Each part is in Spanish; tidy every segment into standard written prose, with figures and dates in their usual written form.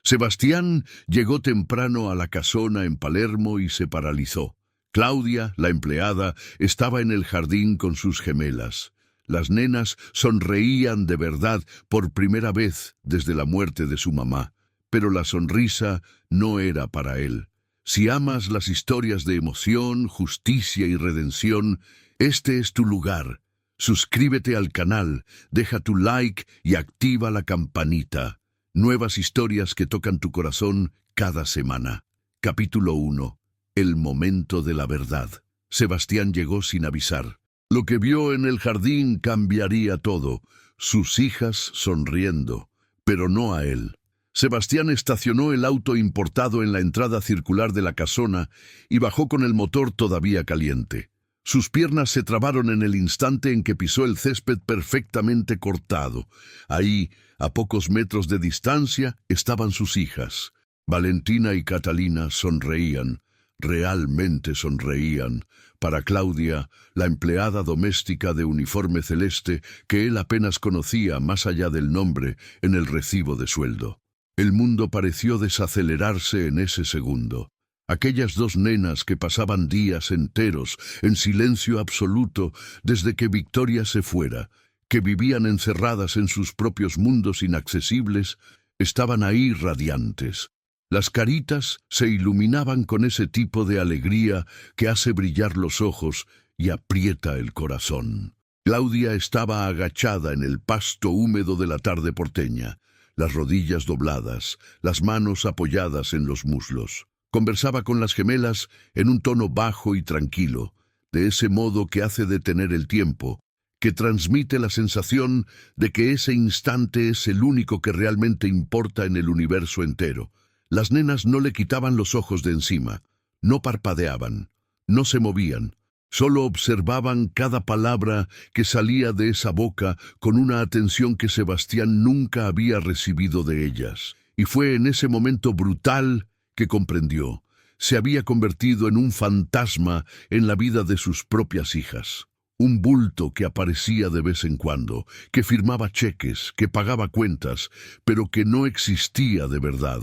Sebastián llegó temprano a la casona en Palermo y se paralizó. Claudia, la empleada, estaba en el jardín con sus gemelas. Las nenas sonreían de verdad por primera vez desde la muerte de su mamá, pero la sonrisa no era para él. Si amas las historias de emoción, justicia y redención, este es tu lugar. Suscríbete al canal, deja tu like y activa la campanita. Nuevas historias que tocan tu corazón cada semana. Capítulo 1. El momento de la verdad. Sebastián llegó sin avisar. Lo que vio en el jardín cambiaría todo. Sus hijas sonriendo, pero no a él. Sebastián estacionó el auto importado en la entrada circular de la casona y bajó con el motor todavía caliente. Sus piernas se trabaron en el instante en que pisó el césped perfectamente cortado. Ahí, a pocos metros de distancia, estaban sus hijas. Valentina y Catalina sonreían, realmente sonreían. Para Claudia, la empleada doméstica de uniforme celeste que él apenas conocía más allá del nombre en el recibo de sueldo. El mundo pareció desacelerarse en ese segundo. Aquellas dos nenas que pasaban días enteros en silencio absoluto desde que Victoria se fuera, que vivían encerradas en sus propios mundos inaccesibles, estaban ahí radiantes. Las caritas se iluminaban con ese tipo de alegría que hace brillar los ojos y aprieta el corazón. Claudia estaba agachada en el pasto húmedo de la tarde porteña, las rodillas dobladas, las manos apoyadas en los muslos. Conversaba con las gemelas en un tono bajo y tranquilo, de ese modo que hace detener el tiempo, que transmite la sensación de que ese instante es el único que realmente importa en el universo entero. Las nenas no le quitaban los ojos de encima, no parpadeaban, no se movían, solo observaban cada palabra que salía de esa boca con una atención que Sebastián nunca había recibido de ellas. Y fue en ese momento brutal que comprendió. Se había convertido en un fantasma en la vida de sus propias hijas. Un bulto que aparecía de vez en cuando, que firmaba cheques, que pagaba cuentas, pero que no existía de verdad,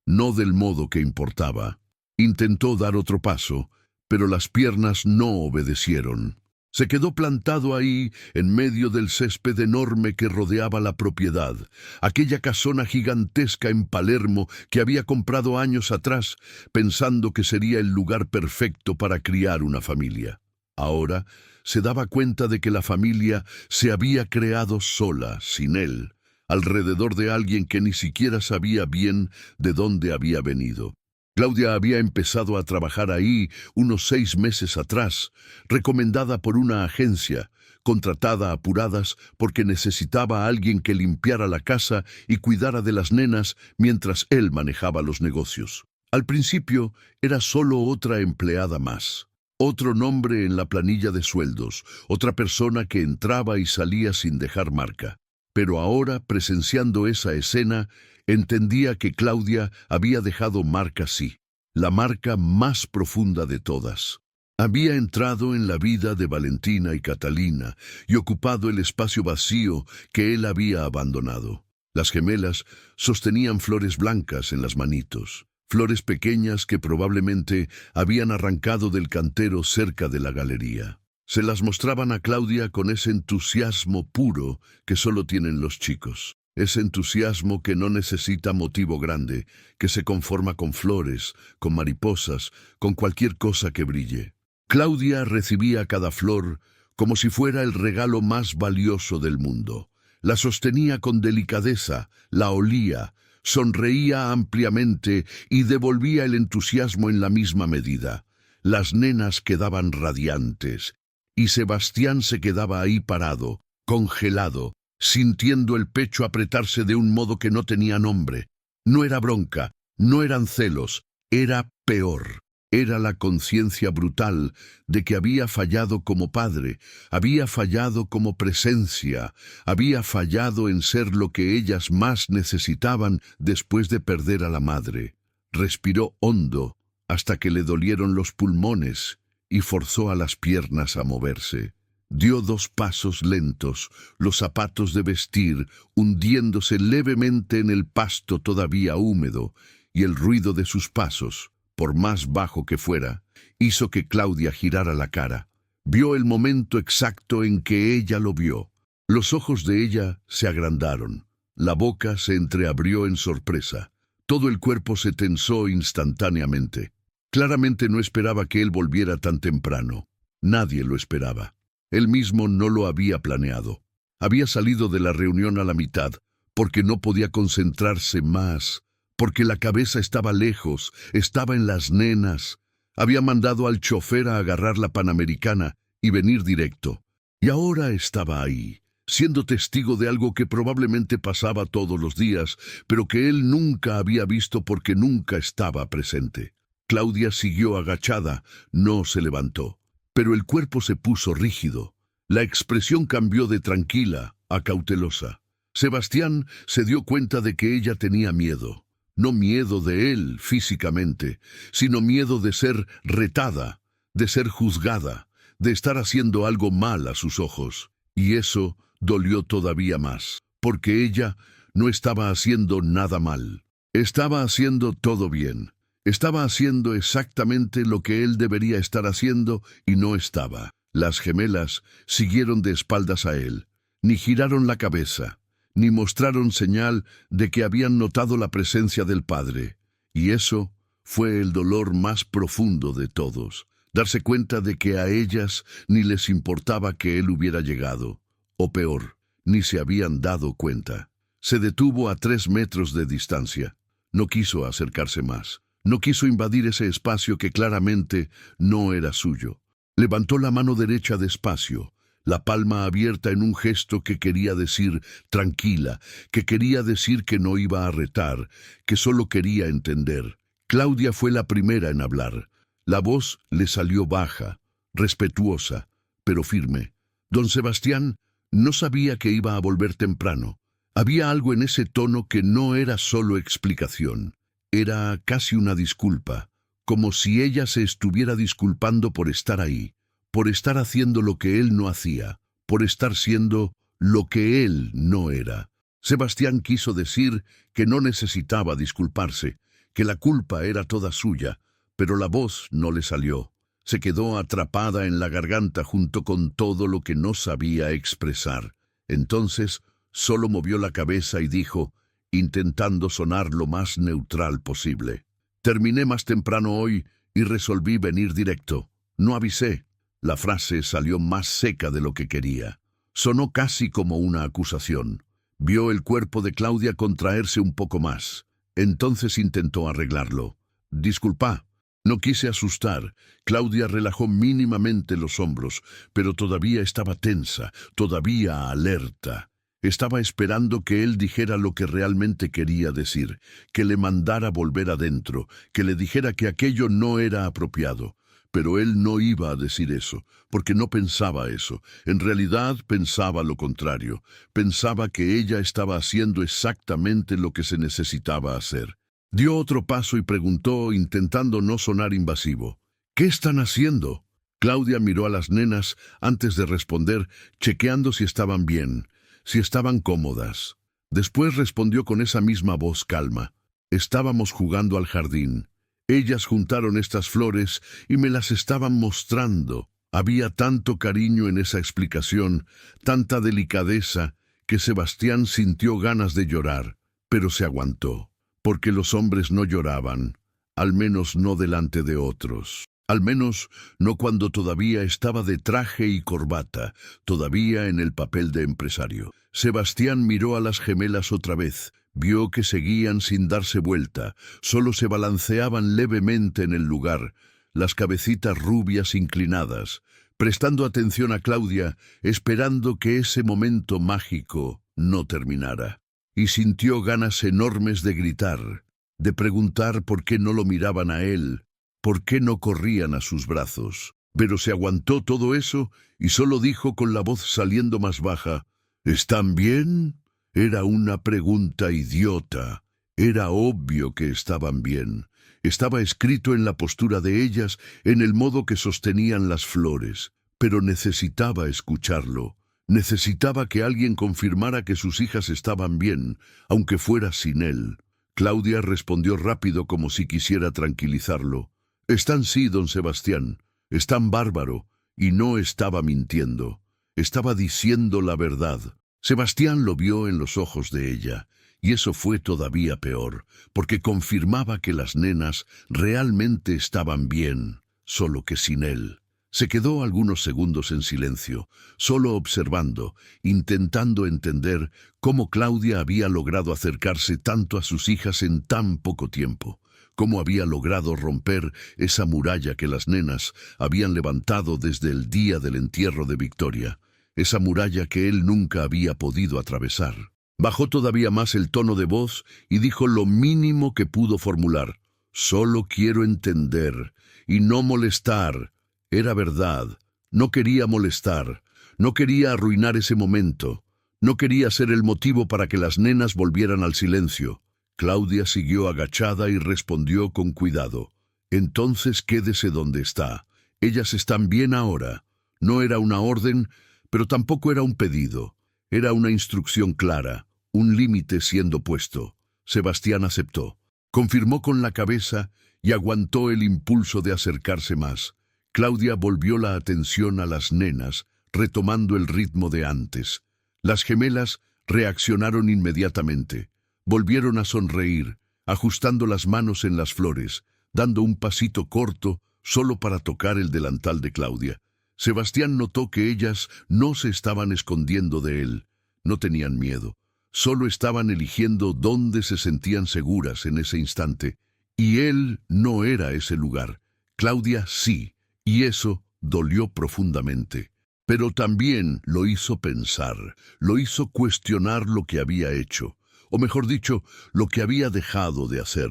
no del modo que importaba. Intentó dar otro paso, pero las piernas no obedecieron. Se quedó plantado ahí, en medio del césped enorme que rodeaba la propiedad, aquella casona gigantesca en Palermo que había comprado años atrás, pensando que sería el lugar perfecto para criar una familia. Ahora se daba cuenta de que la familia se había creado sola, sin él, alrededor de alguien que ni siquiera sabía bien de dónde había venido. Claudia había empezado a trabajar ahí unos 6 meses atrás, recomendada por una agencia, contratada a apuradas porque necesitaba a alguien que limpiara la casa y cuidara de las nenas mientras él manejaba los negocios. Al principio era solo otra empleada más, otro nombre en la planilla de sueldos, otra persona que entraba y salía sin dejar marca. Pero ahora, presenciando esa escena, entendía que Claudia había dejado marca sí, la marca más profunda de todas. Había entrado en la vida de Valentina y Catalina y ocupado el espacio vacío que él había abandonado. Las gemelas sostenían flores blancas en las manitos, flores pequeñas que probablemente habían arrancado del cantero cerca de la galería. Se las mostraban a Claudia con ese entusiasmo puro que solo tienen los chicos. Ese entusiasmo que no necesita motivo grande, que se conforma con flores, con mariposas, con cualquier cosa que brille. Claudia recibía cada flor como si fuera el regalo más valioso del mundo. La sostenía con delicadeza, la olía, sonreía ampliamente y devolvía el entusiasmo en la misma medida. Las nenas quedaban radiantes, y Sebastián se quedaba ahí parado, congelado, sintiendo el pecho apretarse de un modo que no tenía nombre. No era bronca, no eran celos, era peor. Era la conciencia brutal de que había fallado como padre, había fallado como presencia, había fallado en ser lo que ellas más necesitaban después de perder a la madre. Respiró hondo hasta que le dolieron los pulmones y forzó a las piernas a moverse. Dio 2 pasos lentos, los zapatos de vestir hundiéndose levemente en el pasto todavía húmedo, y el ruido de sus pasos, por más bajo que fuera, hizo que Claudia girara la cara. Vio el momento exacto en que ella lo vio. Los ojos de ella se agrandaron. La boca se entreabrió en sorpresa. Todo el cuerpo se tensó instantáneamente. Claramente no esperaba que él volviera tan temprano. Nadie lo esperaba. Él mismo no lo había planeado. Había salido de la reunión a la mitad, porque no podía concentrarse más, porque la cabeza estaba lejos, estaba en las nenas. Había mandado al chofer a agarrar la Panamericana y venir directo. Y ahora estaba ahí, siendo testigo de algo que probablemente pasaba todos los días, pero que él nunca había visto porque nunca estaba presente. Claudia siguió agachada, no se levantó, pero el cuerpo se puso rígido. La expresión cambió de tranquila a cautelosa. Sebastián se dio cuenta de que ella tenía miedo. No miedo de él físicamente, sino miedo de ser retada, de ser juzgada, de estar haciendo algo mal a sus ojos. Y eso dolió todavía más, porque ella no estaba haciendo nada mal. Estaba haciendo todo bien. Estaba haciendo exactamente lo que él debería estar haciendo y no estaba. Las gemelas siguieron de espaldas a él. Ni giraron la cabeza, ni mostraron señal de que habían notado la presencia del padre. Y eso fue el dolor más profundo de todos. Darse cuenta de que a ellas ni les importaba que él hubiera llegado. O peor, ni se habían dado cuenta. Se detuvo a 3 metros de distancia. No quiso acercarse más. No quiso invadir ese espacio que claramente no era suyo. Levantó la mano derecha despacio, la palma abierta en un gesto que quería decir tranquila, que quería decir que no iba a retar, que solo quería entender. Claudia fue la primera en hablar. La voz le salió baja, respetuosa, pero firme. Don Sebastián no sabía que iba a volver temprano. Había algo en ese tono que no era solo explicación. Era casi una disculpa, como si ella se estuviera disculpando por estar ahí, por estar haciendo lo que él no hacía, por estar siendo lo que él no era. Sebastián quiso decir que no necesitaba disculparse, que la culpa era toda suya, pero la voz no le salió. Se quedó atrapada en la garganta junto con todo lo que no sabía expresar. Entonces solo movió la cabeza y dijo, intentando sonar lo más neutral posible: terminé más temprano hoy y resolví venir directo. No avisé. La frase salió más seca de lo que quería. Sonó casi como una acusación. Vio el cuerpo de Claudia contraerse un poco más. Entonces intentó arreglarlo. Disculpa. No quise asustar. Claudia relajó mínimamente los hombros, pero todavía estaba tensa, todavía alerta. Estaba esperando que él dijera lo que realmente quería decir, que le mandara volver adentro, que le dijera que aquello no era apropiado. Pero él no iba a decir eso, porque no pensaba eso. En realidad pensaba lo contrario. Pensaba que ella estaba haciendo exactamente lo que se necesitaba hacer. Dio otro paso y preguntó, intentando no sonar invasivo: ¿qué están haciendo? Claudia miró a las nenas antes de responder, chequeando si estaban bien, si estaban cómodas. Después respondió con esa misma voz calma: estábamos jugando al jardín. Ellas juntaron estas flores y me las estaban mostrando. Había tanto cariño en esa explicación, tanta delicadeza, que Sebastián sintió ganas de llorar, pero se aguantó, porque los hombres no lloraban, al menos no delante de otros. Al menos no cuando todavía estaba de traje y corbata, todavía en el papel de empresario. Sebastián miró a las gemelas otra vez. Vio que seguían sin darse vuelta, solo se balanceaban levemente en el lugar, las cabecitas rubias inclinadas, prestando atención a Claudia, esperando que ese momento mágico no terminara. Y sintió ganas enormes de gritar, de preguntar por qué no lo miraban a él, por qué no corrían a sus brazos. Pero se aguantó todo eso y solo dijo con la voz saliendo más baja: ¿están bien? Era una pregunta idiota. Era obvio que estaban bien. Estaba escrito en la postura de ellas, en el modo que sostenían las flores. pero necesitaba escucharlo. Necesitaba que alguien confirmara que sus hijas estaban bien, aunque fuera sin él. Claudia respondió rápido como si quisiera tranquilizarlo. «Están sí, don Sebastián. Están bárbaro». Y no estaba mintiendo. Estaba diciendo la verdad. Sebastián lo vio en los ojos de ella, y eso fue todavía peor, porque confirmaba que las nenas realmente estaban bien, solo que sin él. Se quedó algunos segundos en silencio, solo observando, intentando entender cómo Claudia había logrado acercarse tanto a sus hijas en tan poco tiempo, cómo había logrado romper esa muralla que las nenas habían levantado desde el día del entierro de Victoria, esa muralla que él nunca había podido atravesar. Bajó todavía más el tono de voz y dijo lo mínimo que pudo formular: «Solo quiero entender y no molestar». Era verdad, no quería molestar, no quería arruinar ese momento, no quería ser el motivo para que las nenas volvieran al silencio. Claudia siguió agachada y respondió con cuidado: «Entonces quédese donde está. Ellas están bien ahora». No era una orden, pero tampoco era un pedido. Era una instrucción clara, un límite siendo puesto. Sebastián aceptó. Confirmó con la cabeza y aguantó el impulso de acercarse más. Claudia volvió la atención a las nenas, retomando el ritmo de antes. Las gemelas reaccionaron inmediatamente. Volvieron a sonreír, ajustando las manos en las flores, dando un pasito corto solo para tocar el delantal de Claudia. Sebastián notó que ellas no se estaban escondiendo de él, no tenían miedo, solo estaban eligiendo dónde se sentían seguras en ese instante, y él no era ese lugar. Claudia sí, y eso dolió profundamente. Pero también lo hizo pensar, lo hizo cuestionar lo que había hecho, o mejor dicho, lo que había dejado de hacer.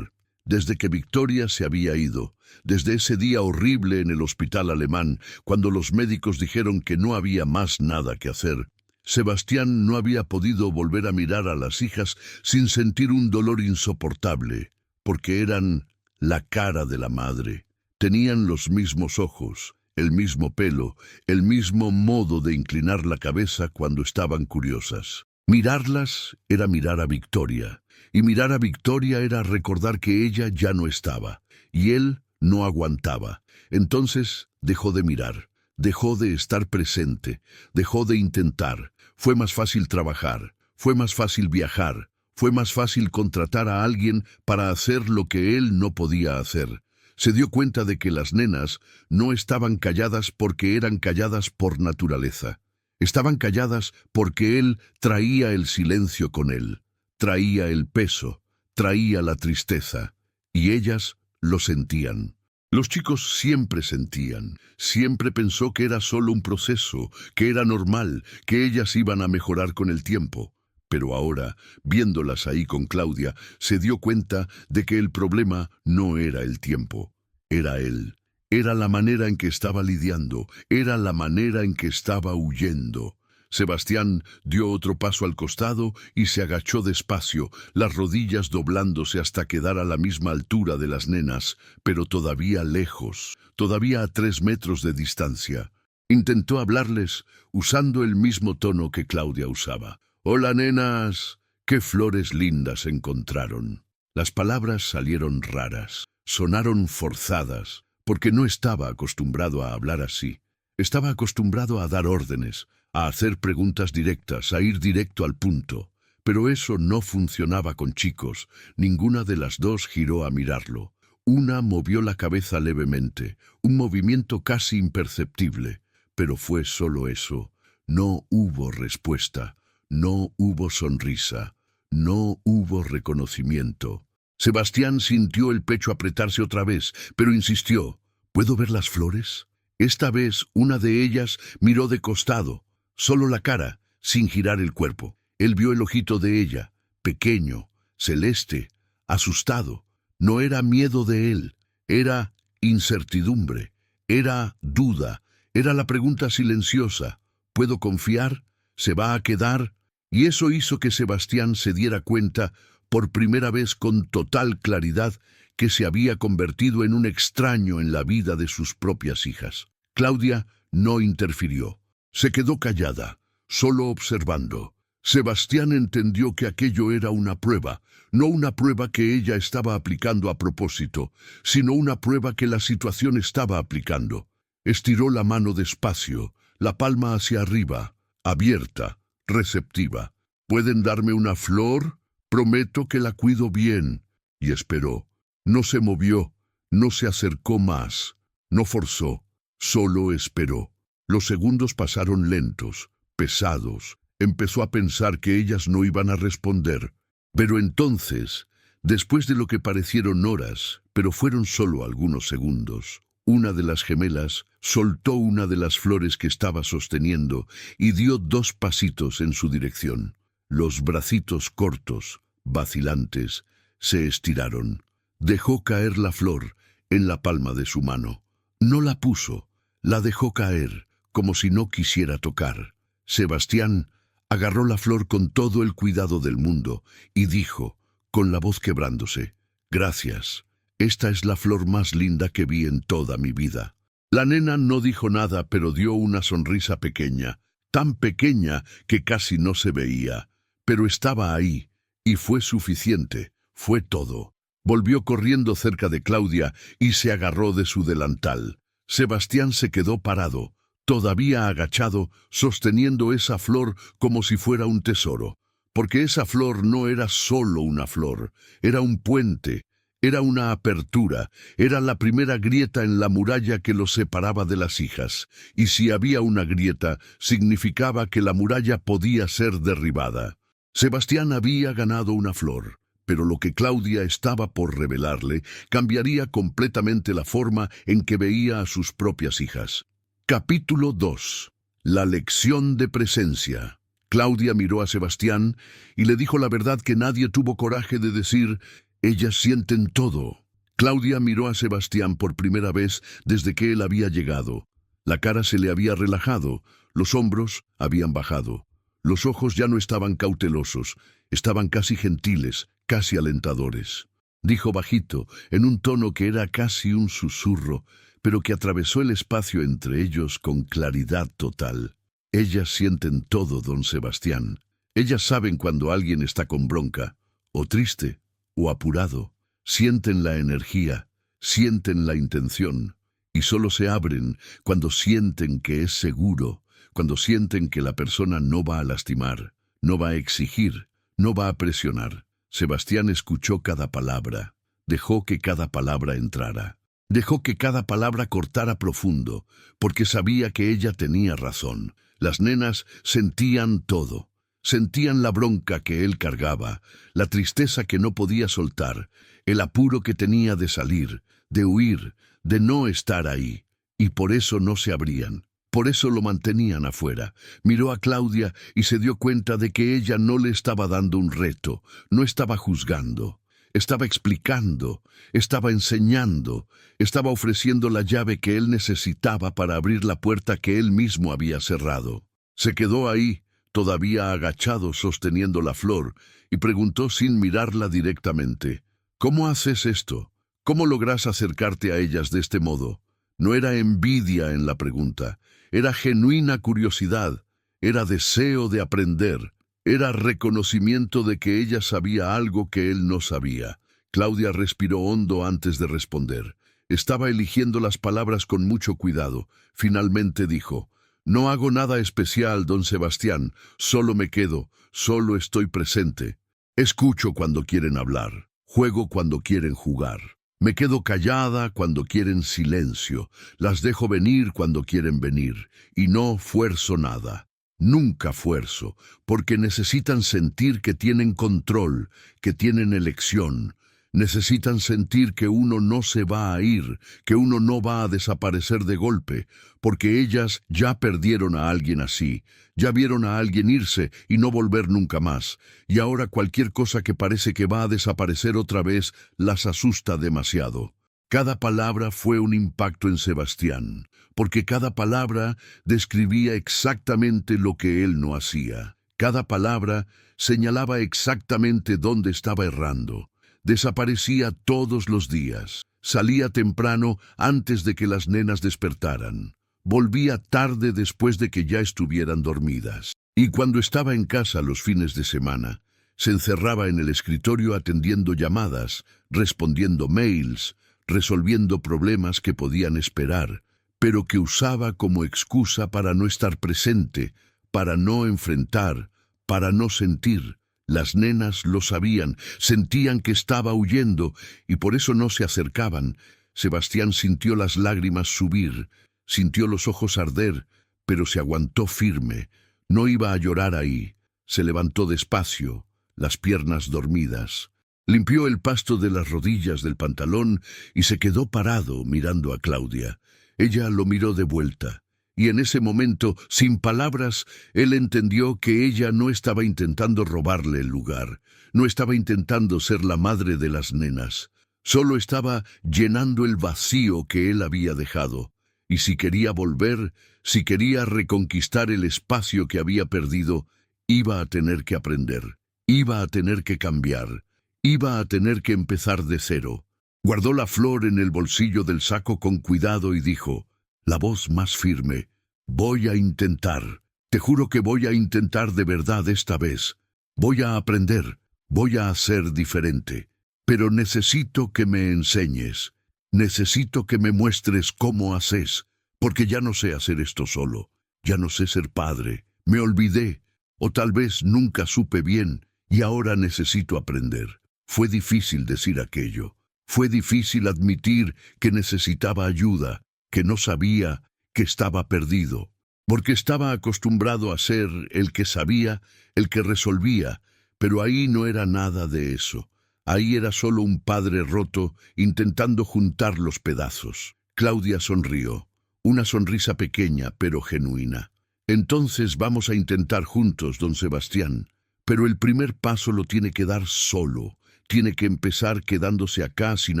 Desde que Victoria se había ido, desde ese día horrible en el hospital alemán, cuando los médicos dijeron que no había más nada que hacer, Sebastián no había podido volver a mirar a las hijas sin sentir un dolor insoportable, porque eran la cara de la madre. Tenían los mismos ojos, el mismo pelo, el mismo modo de inclinar la cabeza cuando estaban curiosas. Mirarlas era mirar a Victoria, y mirar a Victoria era recordar que ella ya no estaba, y él no aguantaba. Entonces dejó de mirar, dejó de estar presente, dejó de intentar. Fue más fácil trabajar, fue más fácil viajar, fue más fácil contratar a alguien para hacer lo que él no podía hacer. Se dio cuenta de que las nenas no estaban calladas porque eran calladas por naturaleza. Estaban calladas porque él traía el silencio con él, traía el peso, traía la tristeza, y ellas lo sentían. Los chicos siempre sentían, siempre pensó que era solo un proceso, que era normal, que ellas iban a mejorar con el tiempo. Pero ahora, viéndolas ahí con Claudia, se dio cuenta de que el problema no era el tiempo, era él. Era la manera en que estaba lidiando, era la manera en que estaba huyendo. Sebastián dio otro paso al costado y se agachó despacio, las rodillas doblándose hasta quedar a la misma altura de las nenas, pero todavía lejos, todavía a 3 metros de distancia. Intentó hablarles usando el mismo tono que Claudia usaba. «Hola, nenas, qué flores lindas encontraron». Las palabras salieron raras, sonaron forzadas, porque no estaba acostumbrado a hablar así. Estaba acostumbrado a dar órdenes, a hacer preguntas directas, a ir directo al punto. Pero eso no funcionaba con chicos. Ninguna de las dos giró a mirarlo. Una movió la cabeza levemente, un movimiento casi imperceptible. Pero fue solo eso. No hubo respuesta. No hubo sonrisa, no hubo reconocimiento. Sebastián sintió el pecho apretarse otra vez, pero insistió. ¿Puedo ver las flores? Esta vez una de ellas miró de costado, solo la cara, sin girar el cuerpo. Él vio el ojito de ella, pequeño, celeste, asustado. No era miedo de él, era incertidumbre, era duda, era la pregunta silenciosa. ¿Puedo confiar? ¿Se va a quedar? Y eso hizo que Sebastián se diera cuenta, por primera vez con total claridad, que se había convertido en un extraño en la vida de sus propias hijas. Claudia No interfirió. Se quedó callada, solo observando. Sebastián entendió que aquello era una prueba, no una prueba que ella estaba aplicando a propósito, sino una prueba que la situación estaba aplicando. Estiró la mano despacio, la palma hacia arriba, abierta, receptiva. ¿Pueden darme una flor? Prometo que la cuido bien. Y esperó. No se movió, no se acercó más, no forzó, solo esperó. Los segundos pasaron lentos, pesados. Empezó a pensar que ellas no iban a responder. Pero entonces, después de lo que parecieron horas, pero fueron solo algunos segundos, una de las gemelas soltó una de las flores que estaba sosteniendo y dio 2 pasitos en su dirección. Los bracitos cortos, vacilantes, se estiraron. Dejó caer la flor en la palma de su mano. No la puso, la dejó caer, como si no quisiera tocar. Sebastián agarró la flor con todo el cuidado del mundo y dijo, con la voz quebrándose, «Gracias, esta es la flor más linda que vi en toda mi vida». La nena no dijo nada, pero dio una sonrisa pequeña, tan pequeña que casi no se veía, pero estaba ahí, y fue suficiente, fue todo. Volvió corriendo cerca de Claudia y se agarró de su delantal. Sebastián se quedó parado, todavía agachado, sosteniendo esa flor como si fuera un tesoro, porque esa flor no era solo una flor, era un puente, era una apertura, era la primera grieta en la muralla que los separaba de las hijas, y si había una grieta, significaba que la muralla podía ser derribada. Sebastián había ganado una flor, pero lo que Claudia estaba por revelarle cambiaría completamente la forma en que veía a sus propias hijas. Capítulo 2. La lección de presencia. Claudia miró a Sebastián y le dijo la verdad que nadie tuvo coraje de decir, «Ellas sienten todo». Claudia miró a Sebastián por primera vez desde que él había llegado. La cara se le había relajado, los hombros habían bajado. Los ojos ya no estaban cautelosos, estaban casi gentiles, casi alentadores. Dijo bajito, en un tono que era casi un susurro, pero que atravesó el espacio entre ellos con claridad total. Ellas sienten todo, don Sebastián. Ellas saben cuando alguien está con bronca, o triste, o apurado. Sienten la energía, sienten la intención, y solo se abren cuando sienten que es seguro, cuando sienten que la persona no va a lastimar, no va a exigir, no va a presionar. Sebastián escuchó cada palabra, dejó que cada palabra entrara. Dejó que cada palabra cortara profundo, porque sabía que ella tenía razón. Las nenas sentían todo. Sentían la bronca que él cargaba, la tristeza que no podía soltar, el apuro que tenía de salir, de huir, de no estar ahí. Y por eso no se abrían. Por eso lo mantenían afuera. Miró a Claudia y se dio cuenta de que ella no le estaba dando un reto, no estaba juzgando. Estaba explicando, estaba enseñando, estaba ofreciendo la llave que él necesitaba para abrir la puerta que él mismo había cerrado. Se quedó ahí, todavía agachado sosteniendo la flor, y preguntó sin mirarla directamente, «¿Cómo haces esto? ¿Cómo logras acercarte a ellas de este modo?» No era envidia en la pregunta, era genuina curiosidad, era deseo de aprender. Era reconocimiento de que ella sabía algo que él no sabía. Claudia respiró hondo antes de responder. Estaba eligiendo las palabras con mucho cuidado. Finalmente dijo, «No hago nada especial, don Sebastián. Solo me quedo, solo estoy presente. Escucho cuando quieren hablar. Juego cuando quieren jugar. Me quedo callada cuando quieren silencio. Las dejo venir cuando quieren venir. Y no fuerzo nada». Nunca fuerzo, porque necesitan sentir que tienen control, que tienen elección. Necesitan sentir que uno no se va a ir, que uno no va a desaparecer de golpe, porque ellas ya perdieron a alguien así, ya vieron a alguien irse y no volver nunca más, y ahora cualquier cosa que parece que va a desaparecer otra vez las asusta demasiado. Cada palabra fue un impacto en Sebastián, porque cada palabra describía exactamente lo que él no hacía. Cada palabra señalaba exactamente dónde estaba errando. Desaparecía todos los días. Salía temprano antes de que las nenas despertaran. Volvía tarde después de que ya estuvieran dormidas. Y cuando estaba en casa los fines de semana, se encerraba en el escritorio atendiendo llamadas, respondiendo mails, resolviendo problemas que podían esperar, pero que usaba como excusa para no estar presente, para no enfrentar, para no sentir. Las nenas lo sabían, sentían que estaba huyendo y por eso no se acercaban. Sebastián sintió las lágrimas subir, sintió los ojos arder, pero se aguantó firme. No iba a llorar ahí. Se levantó despacio, las piernas dormidas. Limpió el pasto de las rodillas del pantalón y se quedó parado mirando a Claudia. Ella lo miró de vuelta. Y en ese momento, sin palabras, él entendió que ella no estaba intentando robarle el lugar, no estaba intentando ser la madre de las nenas, solo estaba llenando el vacío que él había dejado. Y si quería volver, si quería reconquistar el espacio que había perdido, iba a tener que aprender, iba a tener que cambiar, iba a tener que empezar de cero. Guardó la flor en el bolsillo del saco con cuidado y dijo, la voz más firme, voy a intentar, te juro que voy a intentar de verdad esta vez. Voy a aprender, voy a hacer diferente, pero necesito que me enseñes, necesito que me muestres cómo haces, porque ya no sé hacer esto solo, ya no sé ser padre, me olvidé, o tal vez nunca supe bien y ahora necesito aprender. Fue difícil decir aquello, fue difícil admitir que necesitaba ayuda, que no sabía, que estaba perdido, porque estaba acostumbrado a ser el que sabía, el que resolvía, pero ahí no era nada de eso. Ahí era solo un padre roto intentando juntar los pedazos. Claudia sonrió, una sonrisa pequeña pero genuina. Entonces vamos a intentar juntos, don Sebastián, pero el primer paso lo tiene que dar solo. Tiene que empezar quedándose acá sin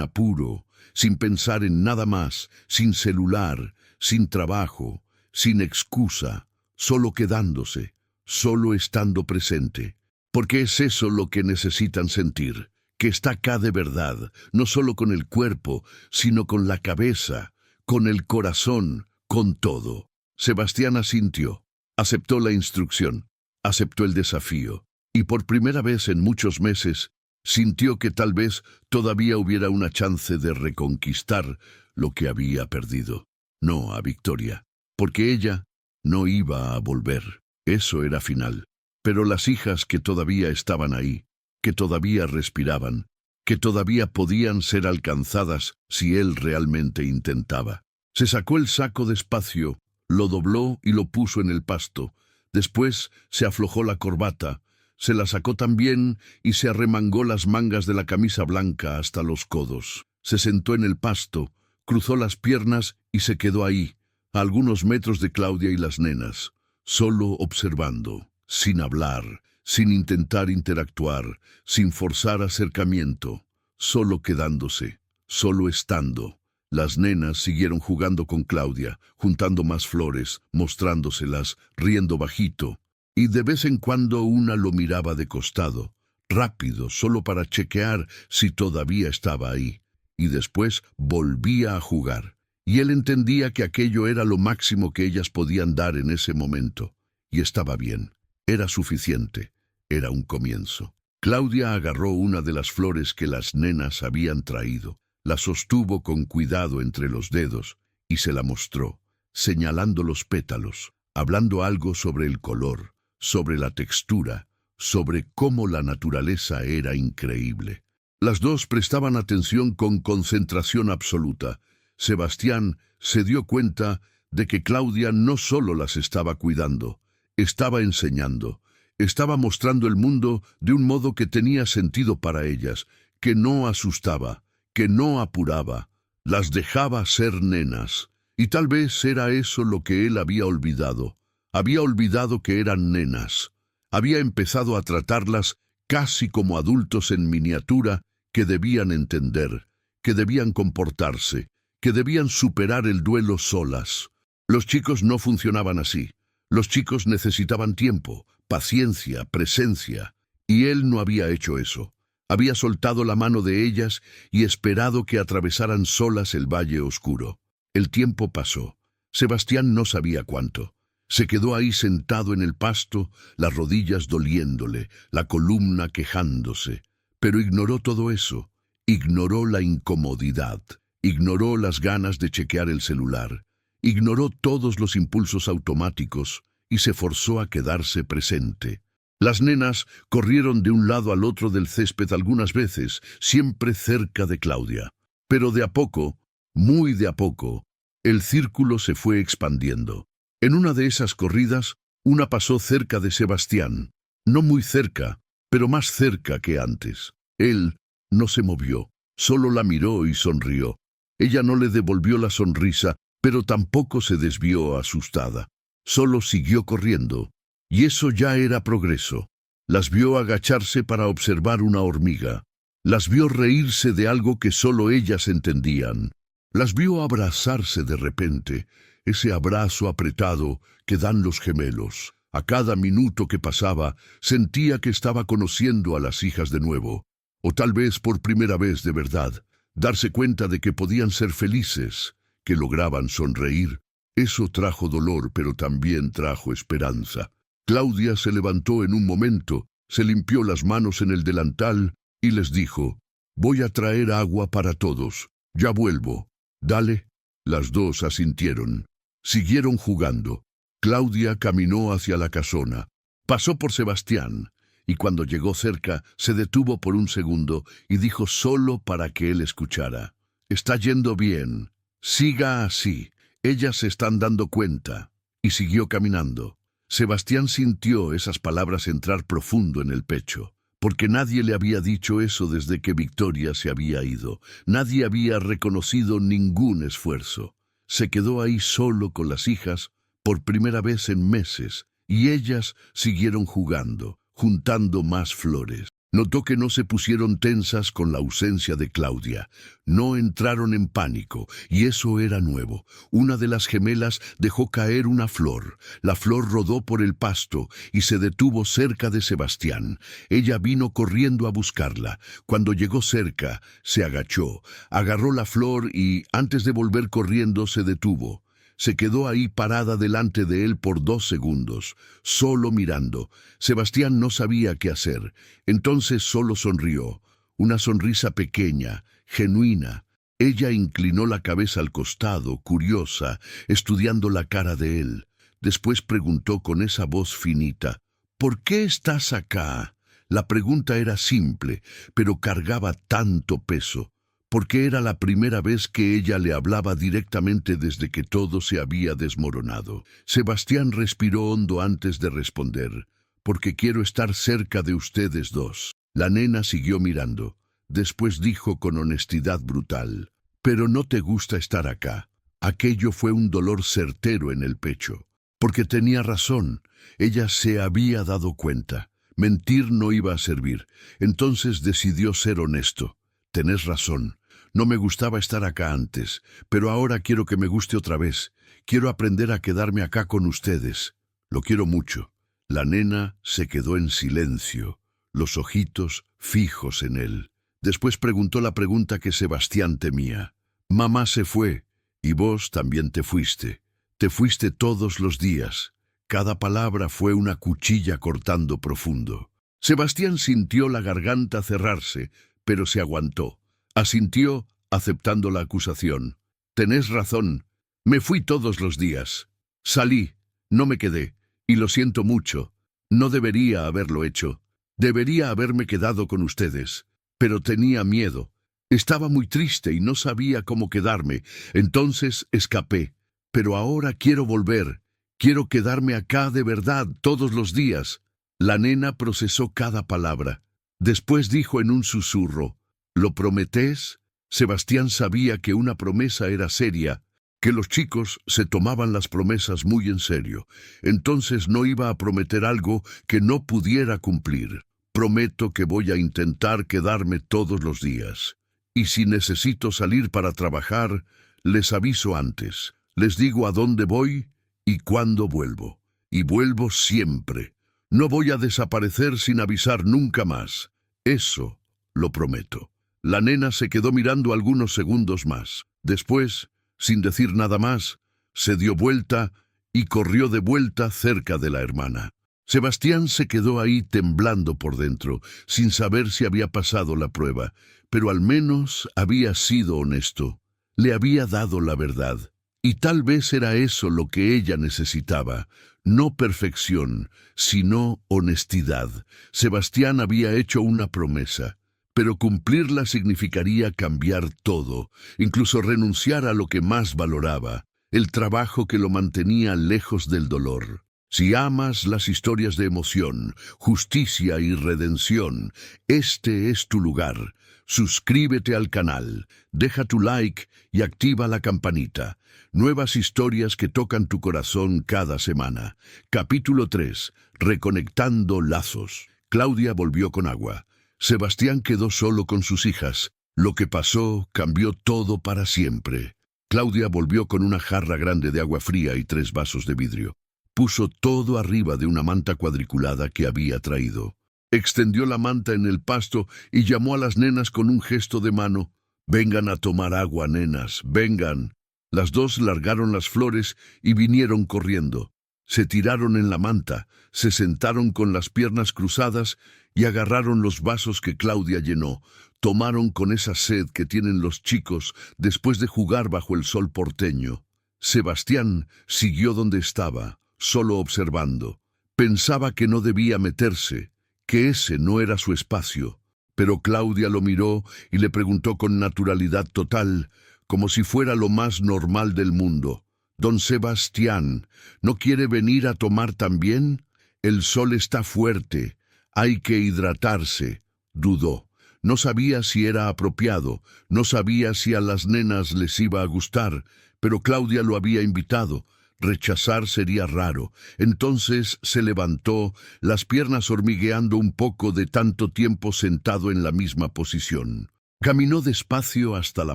apuro, sin pensar en nada más, sin celular, sin trabajo, sin excusa, solo quedándose, solo estando presente. Porque es eso lo que necesitan sentir, que está acá de verdad, no solo con el cuerpo, sino con la cabeza, con el corazón, con todo. Sebastián asintió, aceptó la instrucción, aceptó el desafío, y por primera vez en muchos meses, sintió que tal vez todavía hubiera una chance de reconquistar lo que había perdido. No a Victoria, porque ella no iba a volver. Eso era final. Pero las hijas que todavía estaban ahí, que todavía respiraban, que todavía podían ser alcanzadas si él realmente intentaba. Se sacó el saco despacio, lo dobló y lo puso en el pasto. Después se aflojó la corbata, se la sacó también y se arremangó las mangas de la camisa blanca hasta los codos. Se sentó en el pasto, cruzó las piernas y se quedó ahí, a algunos metros de Claudia y las nenas, solo observando, sin hablar, sin intentar interactuar, sin forzar acercamiento, solo quedándose, solo estando. Las nenas siguieron jugando con Claudia, juntando más flores, mostrándoselas, riendo bajito, y de vez en cuando una lo miraba de costado, rápido, solo para chequear si todavía estaba ahí, y después volvía a jugar. Y él entendía que aquello era lo máximo que ellas podían dar en ese momento, y estaba bien, era suficiente, era un comienzo. Claudia agarró una de las flores que las nenas habían traído, la sostuvo con cuidado entre los dedos y se la mostró, señalando los pétalos, hablando algo sobre el color, sobre la textura, sobre cómo la naturaleza era increíble. Las dos prestaban atención con concentración absoluta. Sebastián se dio cuenta de que Claudia no solo las estaba cuidando, estaba enseñando, estaba mostrando el mundo de un modo que tenía sentido para ellas, que no asustaba, que no apuraba, las dejaba ser nenas. Y tal vez era eso lo que él había olvidado. Había olvidado que eran nenas. Había empezado a tratarlas casi como adultos en miniatura que debían entender, que debían comportarse, que debían superar el duelo solas. Los chicos no funcionaban así. Los chicos necesitaban tiempo, paciencia, presencia. Y él no había hecho eso. Había soltado la mano de ellas y esperado que atravesaran solas el valle oscuro. El tiempo pasó. Sebastián no sabía cuánto. Se quedó ahí sentado en el pasto, las rodillas doliéndole, la columna quejándose. Pero ignoró todo eso. Ignoró la incomodidad. Ignoró las ganas de chequear el celular. Ignoró todos los impulsos automáticos y se forzó a quedarse presente. Las nenas corrieron de un lado al otro del césped algunas veces, siempre cerca de Claudia. Pero de a poco, muy de a poco, el círculo se fue expandiendo. En una de esas corridas, una pasó cerca de Sebastián. No muy cerca, pero más cerca que antes. Él no se movió, solo la miró y sonrió. Ella no le devolvió la sonrisa, pero tampoco se desvió asustada. Solo siguió corriendo, y eso ya era progreso. Las vio agacharse para observar una hormiga. Las vio reírse de algo que solo ellas entendían. Las vio abrazarse de repente, ese abrazo apretado que dan los gemelos. A cada minuto que pasaba, sentía que estaba conociendo a las hijas de nuevo, o tal vez por primera vez de verdad. Darse cuenta de que podían ser felices, que lograban sonreír. Eso trajo dolor, pero también trajo esperanza. Claudia se levantó en un momento, se limpió las manos en el delantal y les dijo: «Voy a traer agua para todos. Ya vuelvo». «Dale». Las dos asintieron. Siguieron jugando. Claudia caminó hacia la casona. Pasó por Sebastián, y cuando llegó cerca, se detuvo por un segundo y dijo solo para que él escuchara: «Está yendo bien. Siga así. Ellas se están dando cuenta». Y siguió caminando. Sebastián sintió esas palabras entrar profundo en el pecho, porque nadie le había dicho eso desde que Victoria se había ido. Nadie había reconocido ningún esfuerzo. Se quedó ahí solo con las hijas por primera vez en meses, y ellas siguieron jugando, juntando más flores. Notó que no se pusieron tensas con la ausencia de Claudia. No entraron en pánico, y eso era nuevo. Una de las gemelas dejó caer una flor. La flor rodó por el pasto y se detuvo cerca de Sebastián. Ella vino corriendo a buscarla. Cuando llegó cerca, se agachó, agarró la flor y, antes de volver corriendo, se detuvo. Se quedó ahí parada delante de él por 2 segundos, solo mirando. Sebastián no sabía qué hacer. Entonces solo sonrió, una sonrisa pequeña, genuina. Ella inclinó la cabeza al costado, curiosa, estudiando la cara de él. Después preguntó con esa voz finita: «¿Por qué estás acá?». La pregunta era simple, pero cargaba tanto peso, porque era la primera vez que ella le hablaba directamente desde que todo se había desmoronado. Sebastián respiró hondo antes de responder: «Porque quiero estar cerca de ustedes dos». La nena siguió mirando. Después dijo con honestidad brutal: «Pero no te gusta estar acá». Aquello fue un dolor certero en el pecho, porque tenía razón. Ella se había dado cuenta. Mentir no iba a servir. Entonces decidió ser honesto. «Tenés razón. No me gustaba estar acá antes, pero ahora quiero que me guste otra vez. Quiero aprender a quedarme acá con ustedes. Lo quiero mucho». La nena se quedó en silencio, los ojitos fijos en él. Después preguntó la pregunta que Sebastián temía: «Mamá se fue, y vos también te fuiste. Te fuiste todos los días». Cada palabra fue una cuchilla cortando profundo. Sebastián sintió la garganta cerrarse, pero se aguantó. Asintió, aceptando la acusación. «Tenés razón. Me fui todos los días. Salí, no me quedé, y lo siento mucho. No debería haberlo hecho. Debería haberme quedado con ustedes. Pero tenía miedo. Estaba muy triste y no sabía cómo quedarme. Entonces escapé. Pero ahora quiero volver. Quiero quedarme acá de verdad todos los días». La nena procesó cada palabra. Después dijo en un susurro: «¿Lo prometés?». Sebastián sabía que una promesa era seria, que los chicos se tomaban las promesas muy en serio. Entonces no iba a prometer algo que no pudiera cumplir. «Prometo que voy a intentar quedarme todos los días. Y si necesito salir para trabajar, les aviso antes. Les digo a dónde voy y cuándo vuelvo. Y vuelvo siempre. No voy a desaparecer sin avisar nunca más. Eso lo prometo». La nena se quedó mirando algunos segundos más. Después, sin decir nada más, se dio vuelta y corrió de vuelta cerca de la hermana. Sebastián se quedó ahí temblando por dentro, sin saber si había pasado la prueba, pero al menos había sido honesto. Le había dado la verdad. Y tal vez era eso lo que ella necesitaba, no perfección, sino honestidad. Sebastián había hecho una promesa, pero cumplirla significaría cambiar todo, incluso renunciar a lo que más valoraba, el trabajo que lo mantenía lejos del dolor. Si amas las historias de emoción, justicia y redención, este es tu lugar. Suscríbete al canal, deja tu like y activa la campanita. Nuevas historias que tocan tu corazón cada semana. Capítulo 3. Reconectando lazos. Claudia volvió con agua. Sebastián quedó solo con sus hijas. Lo que pasó cambió todo para siempre. Claudia volvió con una jarra grande de agua fría y 3 vasos de vidrio. Puso todo arriba de una manta cuadriculada que había traído. Extendió la manta en el pasto y llamó a las nenas con un gesto de mano. «Vengan a tomar agua, nenas, vengan». Las dos largaron las flores y vinieron corriendo. Se tiraron en la manta, se sentaron con las piernas cruzadas y agarraron los vasos que Claudia llenó. Tomaron con esa sed que tienen los chicos después de jugar bajo el sol porteño. Sebastián siguió donde estaba, solo observando. Pensaba que no debía meterse, que ese no era su espacio. Pero Claudia lo miró y le preguntó con naturalidad total, como si fuera lo más normal del mundo. «Don Sebastián, ¿no quiere venir a tomar también? El sol está fuerte, hay que hidratarse». Dudó. No sabía si era apropiado, no sabía si a las nenas les iba a gustar, pero Claudia lo había invitado. Rechazar sería raro. Entonces se levantó, las piernas hormigueando un poco de tanto tiempo sentado en la misma posición. Caminó despacio hasta la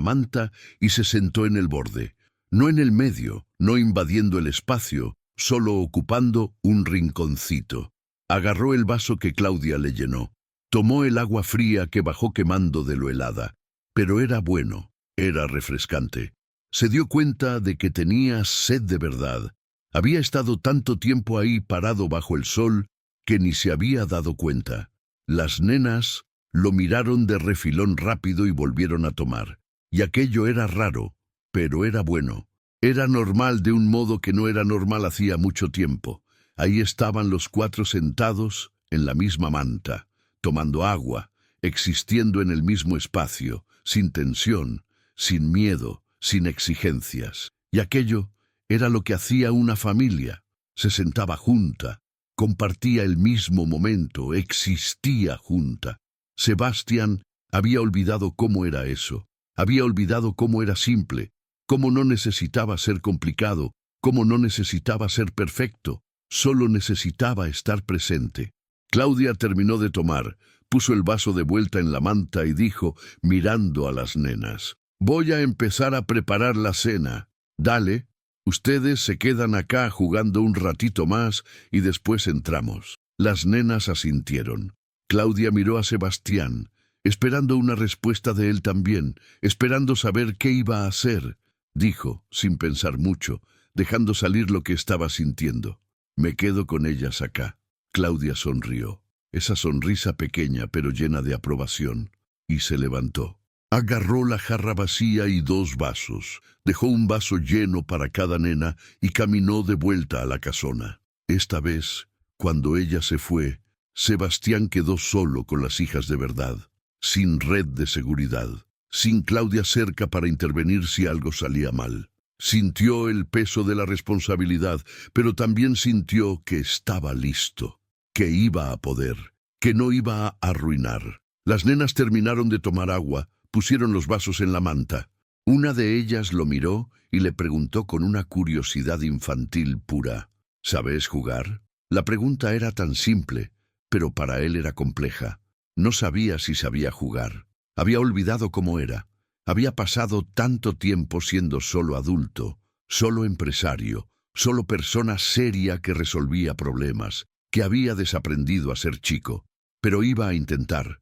manta y se sentó en el borde. No en el medio, no invadiendo el espacio, solo ocupando un rinconcito. Agarró el vaso que Claudia le llenó. Tomó el agua fría que bajó quemando de lo helada. Pero era bueno, era refrescante. Se dio cuenta de que tenía sed de verdad. Había estado tanto tiempo ahí parado bajo el sol que ni se había dado cuenta. Las nenas lo miraron de refilón rápido y volvieron a tomar. Y aquello era raro, pero era bueno. Era normal de un modo que no era normal hacía mucho tiempo. Ahí estaban los 4 sentados en la misma manta, tomando agua, existiendo en el mismo espacio, sin tensión, sin miedo, sin exigencias. Y aquello era lo que hacía una familia. Se sentaba junta, compartía el mismo momento, existía junta. Sebastián había olvidado cómo era eso. Había olvidado cómo era simple, cómo no necesitaba ser complicado, cómo no necesitaba ser perfecto, solo necesitaba estar presente. Claudia terminó de tomar, puso el vaso de vuelta en la manta y dijo, mirando a las nenas: «Voy a empezar a preparar la cena. Dale, ustedes se quedan acá jugando un ratito más y después entramos». Las nenas asintieron. Claudia miró a Sebastián, esperando una respuesta de él también, esperando saber qué iba a hacer. Dijo, sin pensar mucho, dejando salir lo que estaba sintiendo: «Me quedo con ellas acá». Claudia sonrió, esa sonrisa pequeña pero llena de aprobación, y se levantó. Agarró la jarra vacía y 2 vasos, dejó un vaso lleno para cada nena y caminó de vuelta a la casona. Esta vez, cuando ella se fue, Sebastián quedó solo con las hijas de verdad, sin red de seguridad, sin Claudia cerca para intervenir si algo salía mal. Sintió el peso de la responsabilidad, pero también sintió que estaba listo, que iba a poder, que no iba a arruinar. Las nenas terminaron de tomar agua, pusieron los vasos en la manta. Una de ellas lo miró y le preguntó con una curiosidad infantil pura: «¿Sabes jugar?». La pregunta era tan simple, pero para él era compleja. No sabía si sabía jugar. Había olvidado cómo era. Había pasado tanto tiempo siendo solo adulto, solo empresario, solo persona seria que resolvía problemas, que había desaprendido a ser chico. Pero iba a intentar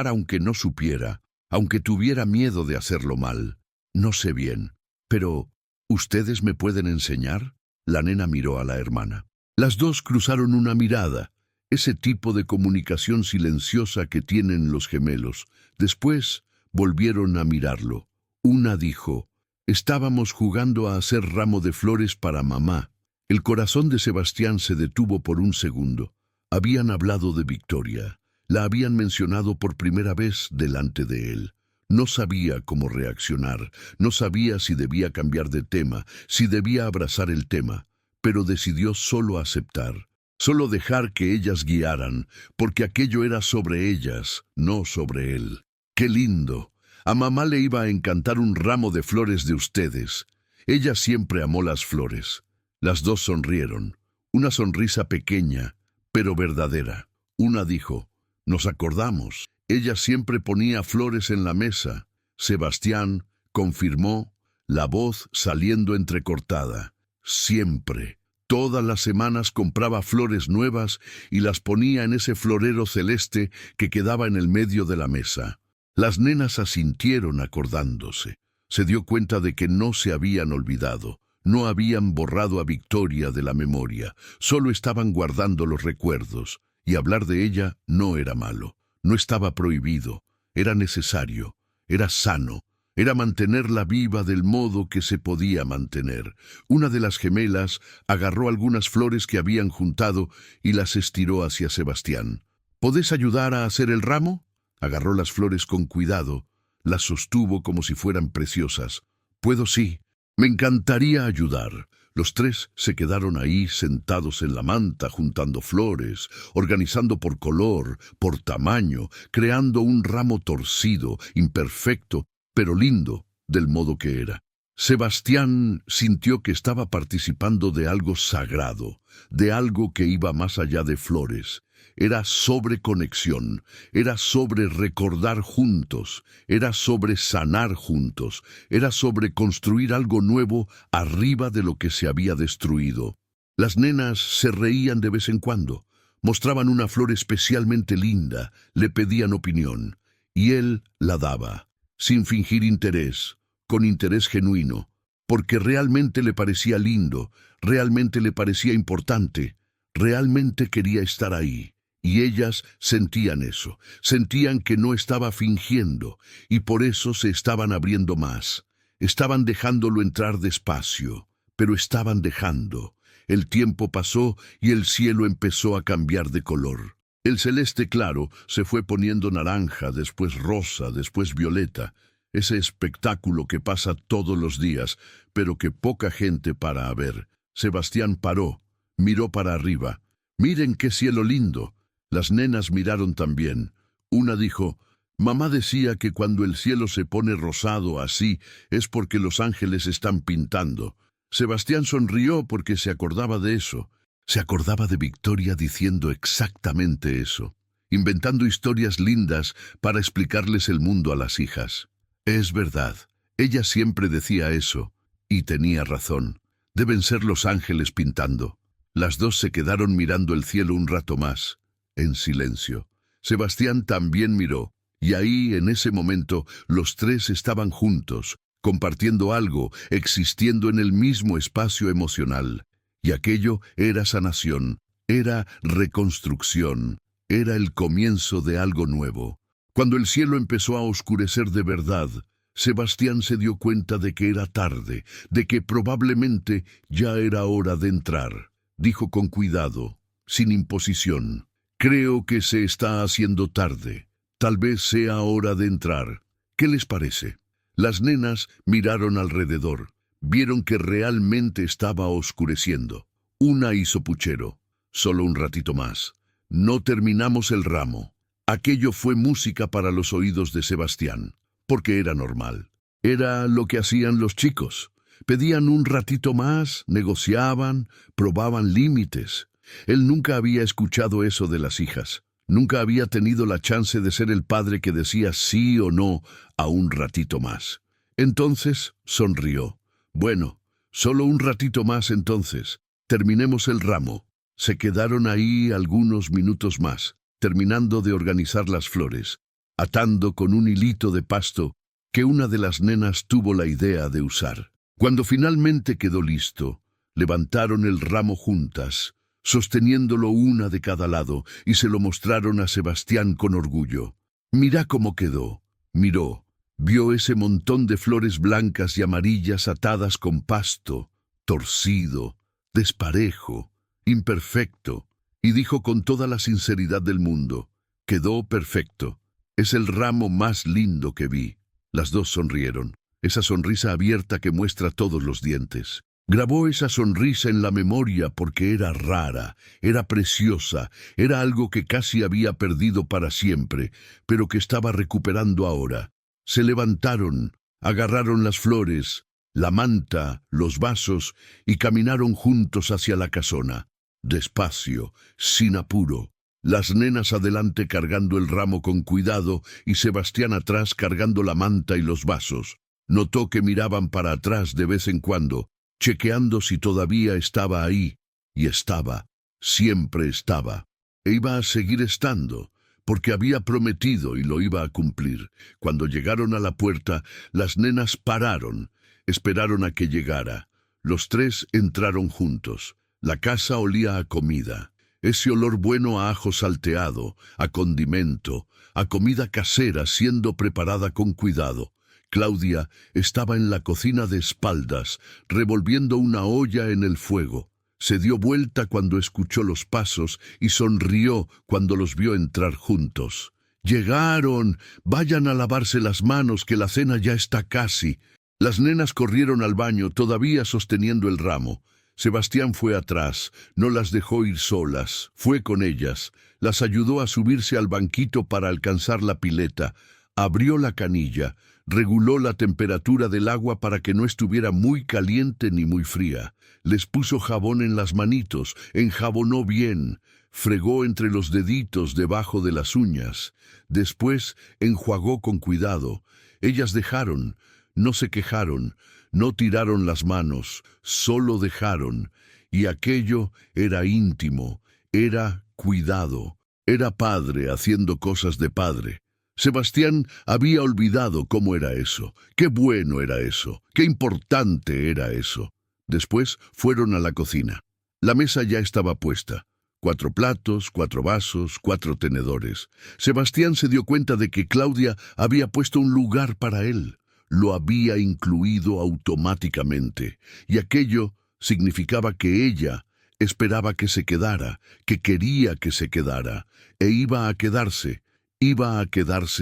aunque no supiera, aunque tuviera miedo de hacerlo mal. No sé bien, pero ¿Ustedes me pueden enseñar? La nena miró a la hermana. Las dos cruzaron una mirada, ese tipo de comunicación silenciosa que tienen los gemelos. Después volvieron a mirarlo. Una dijo: «Estábamos jugando a hacer ramo de flores para mamá». El corazón de Sebastián se detuvo por un segundo. Habían hablado de Victoria. La habían mencionado por primera vez delante de él. No sabía cómo reaccionar, no sabía si debía cambiar de tema, si debía abrazar el tema, pero decidió solo aceptar, solo dejar que ellas guiaran, porque aquello era sobre ellas, no sobre él. ¡Qué lindo! A mamá le iba a encantar un ramo de flores de ustedes. Ella siempre amó las flores. Las dos sonrieron, una sonrisa pequeña, pero verdadera. Una dijo: «Nos acordamos. Ella siempre ponía flores en la mesa». Sebastián confirmó, la voz saliendo entrecortada. Siempre. Todas las semanas compraba flores nuevas y las ponía en ese florero celeste que quedaba en el medio de la mesa. Las nenas asintieron acordándose. Se dio cuenta de que no se habían olvidado. No habían borrado a Victoria de la memoria. Solo estaban guardando los recuerdos. Y hablar de ella no era malo. No estaba prohibido, era necesario, era sano, era mantenerla viva del modo que se podía mantener. Una de las gemelas agarró algunas flores que habían juntado y las estiró hacia Sebastián. «¿Podés ayudar a hacer el ramo?». Agarró las flores con cuidado, las sostuvo como si fueran preciosas. «Puedo, sí. Me encantaría ayudar». Los tres se quedaron ahí sentados en la manta juntando flores, organizando por color, por tamaño, creando un ramo torcido, imperfecto, pero lindo, del modo que era. Sebastián sintió que estaba participando de algo sagrado, de algo que iba más allá de flores. Era sobre conexión, era sobre recordar juntos, era sobre sanar juntos, era sobre construir algo nuevo arriba de lo que se había destruido. Las nenas se reían de vez en cuando, mostraban una flor especialmente linda, le pedían opinión, y él la daba, sin fingir interés, con interés genuino, porque realmente le parecía lindo, realmente le parecía importante, realmente quería estar ahí. Y ellas sentían eso, sentían que no estaba fingiendo, y por eso se estaban abriendo más. Estaban dejándolo entrar despacio, pero estaban dejando. El tiempo pasó y el cielo empezó a cambiar de color. El celeste claro se fue poniendo naranja, después rosa, después violeta. Ese espectáculo que pasa todos los días, pero que poca gente para a ver. Sebastián paró, miró para arriba. «Miren qué cielo lindo». Las nenas miraron también. Una dijo: «Mamá decía que cuando el cielo se pone rosado así es porque los ángeles están pintando». Sebastián sonrió porque se acordaba de eso. Se acordaba de Victoria diciendo exactamente eso, inventando historias lindas para explicarles el mundo a las hijas. Es verdad, ella siempre decía eso, y tenía razón. Deben ser los ángeles pintando. Las dos se quedaron mirando el cielo un rato más, en silencio. Sebastián también miró, y ahí, en ese momento, los tres estaban juntos, compartiendo algo, existiendo en el mismo espacio emocional. Y aquello era sanación, era reconstrucción, era el comienzo de algo nuevo. Cuando el cielo empezó a oscurecer de verdad, Sebastián se dio cuenta de que era tarde, de que probablemente ya era hora de entrar. Dijo con cuidado, sin imposición: «Creo que se está haciendo tarde. Tal vez sea hora de entrar. ¿Qué les parece?». Las nenas miraron alrededor. Vieron que realmente estaba oscureciendo. Una hizo puchero. «Solo un ratito más. No terminamos el ramo». Aquello fue música para los oídos de Sebastián, porque era normal. Era lo que hacían los chicos. Pedían un ratito más, negociaban, probaban límites. Él nunca había escuchado eso de las hijas. Nunca había tenido la chance de ser el padre que decía sí o no a un ratito más. Entonces sonrió. «Bueno, solo un ratito más entonces. Terminemos el ramo». Se quedaron ahí algunos minutos más, terminando de organizar las flores, atando con un hilito de pasto que una de las nenas tuvo la idea de usar. Cuando finalmente quedó listo, levantaron el ramo juntas, sosteniéndolo una de cada lado, y se lo mostraron a Sebastián con orgullo. «Mira cómo quedó». Miró, vio ese montón de flores blancas y amarillas atadas con pasto, torcido, desparejo, imperfecto, y dijo con toda la sinceridad del mundo: «Quedó perfecto. Es el ramo más lindo que vi». Las dos sonrieron, esa sonrisa abierta que muestra todos los dientes. Grabó esa sonrisa en la memoria porque era rara, era preciosa, era algo que casi había perdido para siempre, pero que estaba recuperando ahora. Se levantaron, agarraron las flores, la manta, los vasos, y caminaron juntos hacia la casona. Despacio, sin apuro. Las nenas adelante cargando el ramo con cuidado y Sebastián atrás cargando la manta y los vasos. Notó que miraban para atrás de vez en cuando, chequeando si todavía estaba ahí, y estaba, siempre estaba. E iba a seguir estando, porque había prometido y lo iba a cumplir. Cuando llegaron a la puerta, las nenas pararon, esperaron a que llegara. Los tres entraron juntos. La casa olía a comida. Ese olor bueno a ajo salteado, a condimento, a comida casera siendo preparada con cuidado. Claudia estaba en la cocina de espaldas, revolviendo una olla en el fuego. Se dio vuelta cuando escuchó los pasos y sonrió cuando los vio entrar juntos. «¡Llegaron! Vayan a lavarse las manos, que la cena ya está casi». Las nenas corrieron al baño, todavía sosteniendo el ramo. Sebastián fue atrás, no las dejó ir solas, fue con ellas, las ayudó a subirse al banquito para alcanzar la pileta, abrió la canilla, reguló la temperatura del agua para que no estuviera muy caliente ni muy fría. Les puso jabón en las manitos, enjabonó bien, fregó entre los deditos debajo de las uñas. Después enjuagó con cuidado. Ellas dejaron, no se quejaron, no tiraron las manos, solo dejaron. Y aquello era íntimo, era cuidado, era padre haciendo cosas de padre. Sebastián había olvidado cómo era eso, qué bueno era eso, qué importante era eso. Después fueron a la cocina. La mesa ya estaba puesta. 4 platos, 4 vasos, 4 tenedores. Sebastián se dio cuenta de que Claudia había puesto un lugar para él. Lo había incluido automáticamente, y aquello significaba que ella esperaba que se quedara, que quería que se quedara, e iba a quedarse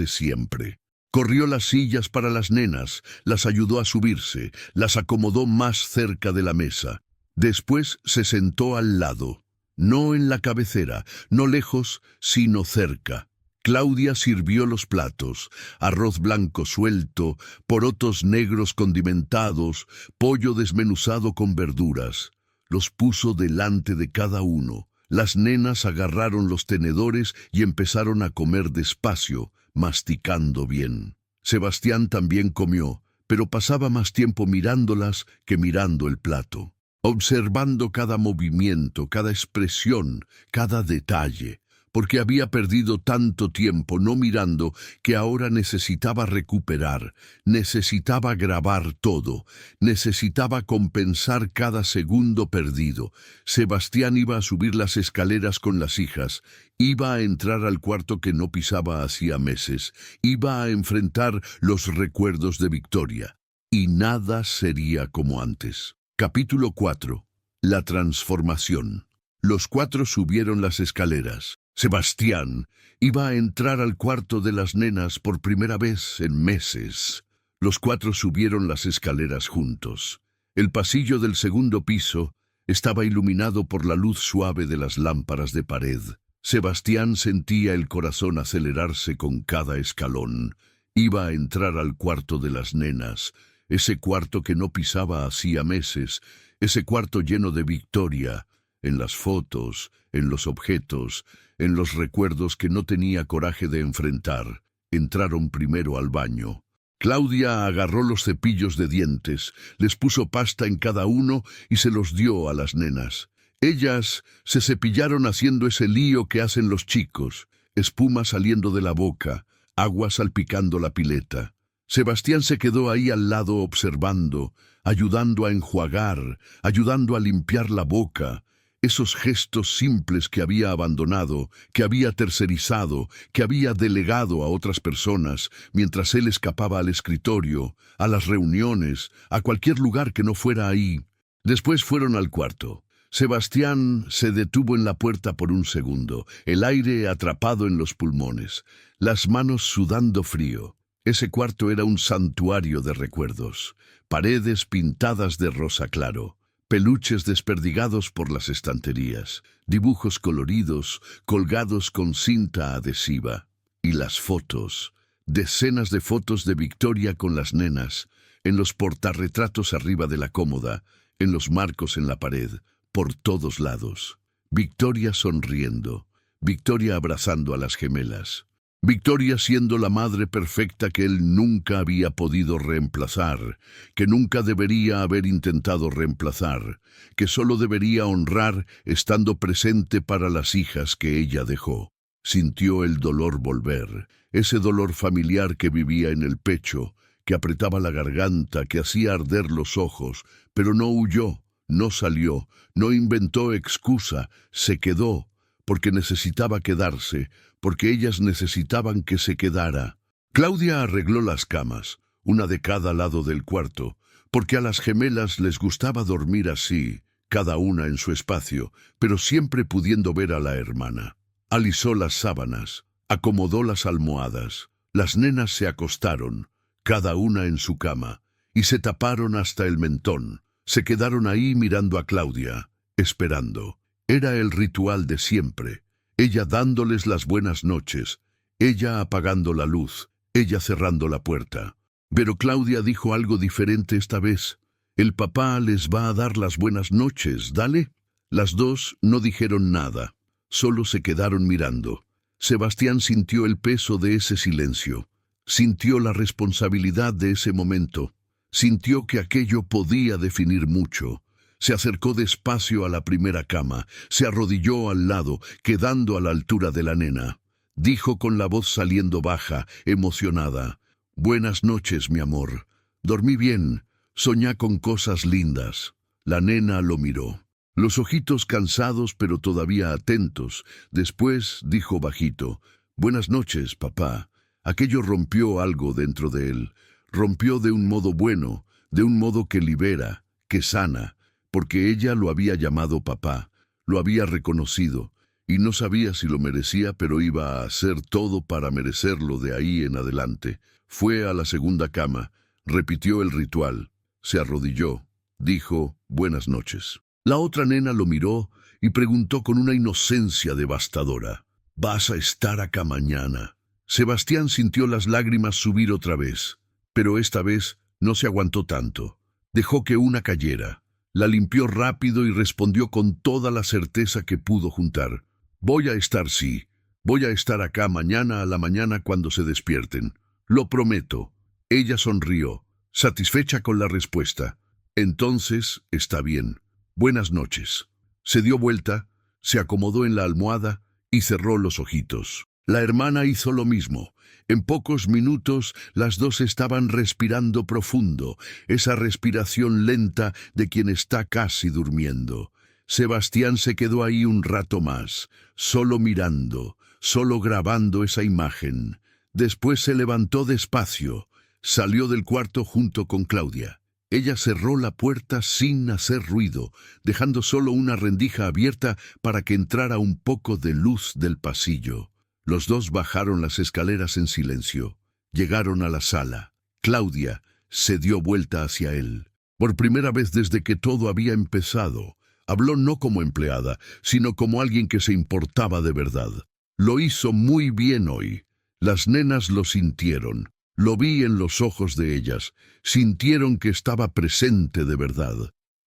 siempre. Corrió las sillas para las nenas, las ayudó a subirse, las acomodó más cerca de la mesa. Después se sentó al lado, no en la cabecera, no lejos, sino cerca. Claudia sirvió los platos, arroz blanco suelto, porotos negros condimentados, pollo desmenuzado con verduras. Los puso delante de cada uno. Las nenas agarraron los tenedores y empezaron a comer despacio, masticando bien. Sebastián también comió, pero pasaba más tiempo mirándolas que mirando el plato, observando cada movimiento, cada expresión, cada detalle, porque había perdido tanto tiempo no mirando que ahora necesitaba recuperar, necesitaba grabar todo, necesitaba compensar cada segundo perdido. Sebastián iba a subir las escaleras con las hijas, iba a entrar al cuarto que no pisaba hacía meses, iba a enfrentar los recuerdos de Victoria, y nada sería como antes. Capítulo 4. La transformación. Los 4 subieron las escaleras. Sebastián iba a entrar al cuarto de las nenas por primera vez en meses. Los 4 subieron las escaleras juntos. El pasillo del segundo piso estaba iluminado por la luz suave de las lámparas de pared. Sebastián sentía el corazón acelerarse con cada escalón. Iba a entrar al cuarto de las nenas, ese cuarto que no pisaba hacía meses, ese cuarto lleno de Victoria, en las fotos, en los objetos, en los recuerdos que no tenía coraje de enfrentar. Entraron primero al baño. Claudia agarró los cepillos de dientes, les puso pasta en cada uno y se los dio a las nenas. Ellas se cepillaron haciendo ese lío que hacen los chicos, espuma saliendo de la boca, agua salpicando la pileta. Sebastián se quedó ahí al lado observando, ayudando a enjuagar, ayudando a limpiar la boca, esos gestos simples que había abandonado, que había tercerizado, que había delegado a otras personas, mientras él escapaba al escritorio, a las reuniones, a cualquier lugar que no fuera ahí. Después fueron al cuarto. Sebastián se detuvo en la puerta por un segundo, el aire atrapado en los pulmones, las manos sudando frío. Ese cuarto era un santuario de recuerdos, paredes pintadas de rosa claro, peluches desperdigados por las estanterías, dibujos coloridos colgados con cinta adhesiva, y las fotos, decenas de fotos de Victoria con las nenas, en los portarretratos arriba de la cómoda, en los marcos en la pared, por todos lados. Victoria sonriendo, Victoria abrazando a las gemelas. Victoria siendo la madre perfecta que él nunca había podido reemplazar, que nunca debería haber intentado reemplazar, que solo debería honrar estando presente para las hijas que ella dejó. Sintió el dolor volver, ese dolor familiar que vivía en el pecho, que apretaba la garganta, que hacía arder los ojos, pero no huyó, no salió, no inventó excusa, se quedó, porque necesitaba quedarse, porque ellas necesitaban que se quedara. Claudia arregló las camas, una de cada lado del cuarto, porque a las gemelas les gustaba dormir así, cada una en su espacio, pero siempre pudiendo ver a la hermana. Alisó las sábanas, acomodó las almohadas, las nenas se acostaron, cada una en su cama, y se taparon hasta el mentón. Se quedaron ahí mirando a Claudia, esperando. Era el ritual de siempre. Ella dándoles las buenas noches, ella apagando la luz, ella cerrando la puerta. Pero Claudia dijo algo diferente esta vez. El papá les va a dar las buenas noches, dale. Las dos no dijeron nada, solo se quedaron mirando. Sebastián sintió el peso de ese silencio, sintió la responsabilidad de ese momento, sintió que aquello podía definir mucho. Se acercó despacio a la primera cama, se arrodilló al lado, quedando a la altura de la nena. Dijo con la voz saliendo baja, emocionada: «Buenas noches, mi amor. Dormí bien, soñá con cosas lindas». La nena lo miró, los ojitos cansados pero todavía atentos. Después dijo bajito: «Buenas noches, papá». Aquello rompió algo dentro de él. Rompió de un modo bueno, de un modo que libera, que sana, porque ella lo había llamado papá, lo había reconocido, y no sabía si lo merecía, pero iba a hacer todo para merecerlo de ahí en adelante. Fue a la segunda cama, repitió el ritual, se arrodilló, dijo «buenas noches». La otra nena lo miró y preguntó con una inocencia devastadora: «¿Vas a estar acá mañana?». Sebastián sintió las lágrimas subir otra vez, pero esta vez no se aguantó tanto. Dejó que una cayera. La limpió rápido y respondió con toda la certeza que pudo juntar: «Voy a estar, sí. Voy a estar acá mañana a la mañana cuando se despierten. Lo prometo». Ella sonrió, satisfecha con la respuesta. «Entonces, está bien. Buenas noches». Se dio vuelta, se acomodó en la almohada y cerró los ojitos. La hermana hizo lo mismo. En pocos minutos las dos estaban respirando profundo, esa respiración lenta de quien está casi durmiendo. Sebastián se quedó ahí un rato más, solo mirando, solo grabando esa imagen. Después se levantó despacio, salió del cuarto junto con Claudia. Ella cerró la puerta sin hacer ruido, dejando solo una rendija abierta para que entrara un poco de luz del pasillo. Los dos bajaron las escaleras en silencio. Llegaron a la sala. Claudia se dio vuelta hacia él. Por primera vez desde que todo había empezado, habló no como empleada, sino como alguien que se importaba de verdad. Lo hizo muy bien hoy. Las nenas lo sintieron. Lo vi en los ojos de ellas. Sintieron que estaba presente de verdad.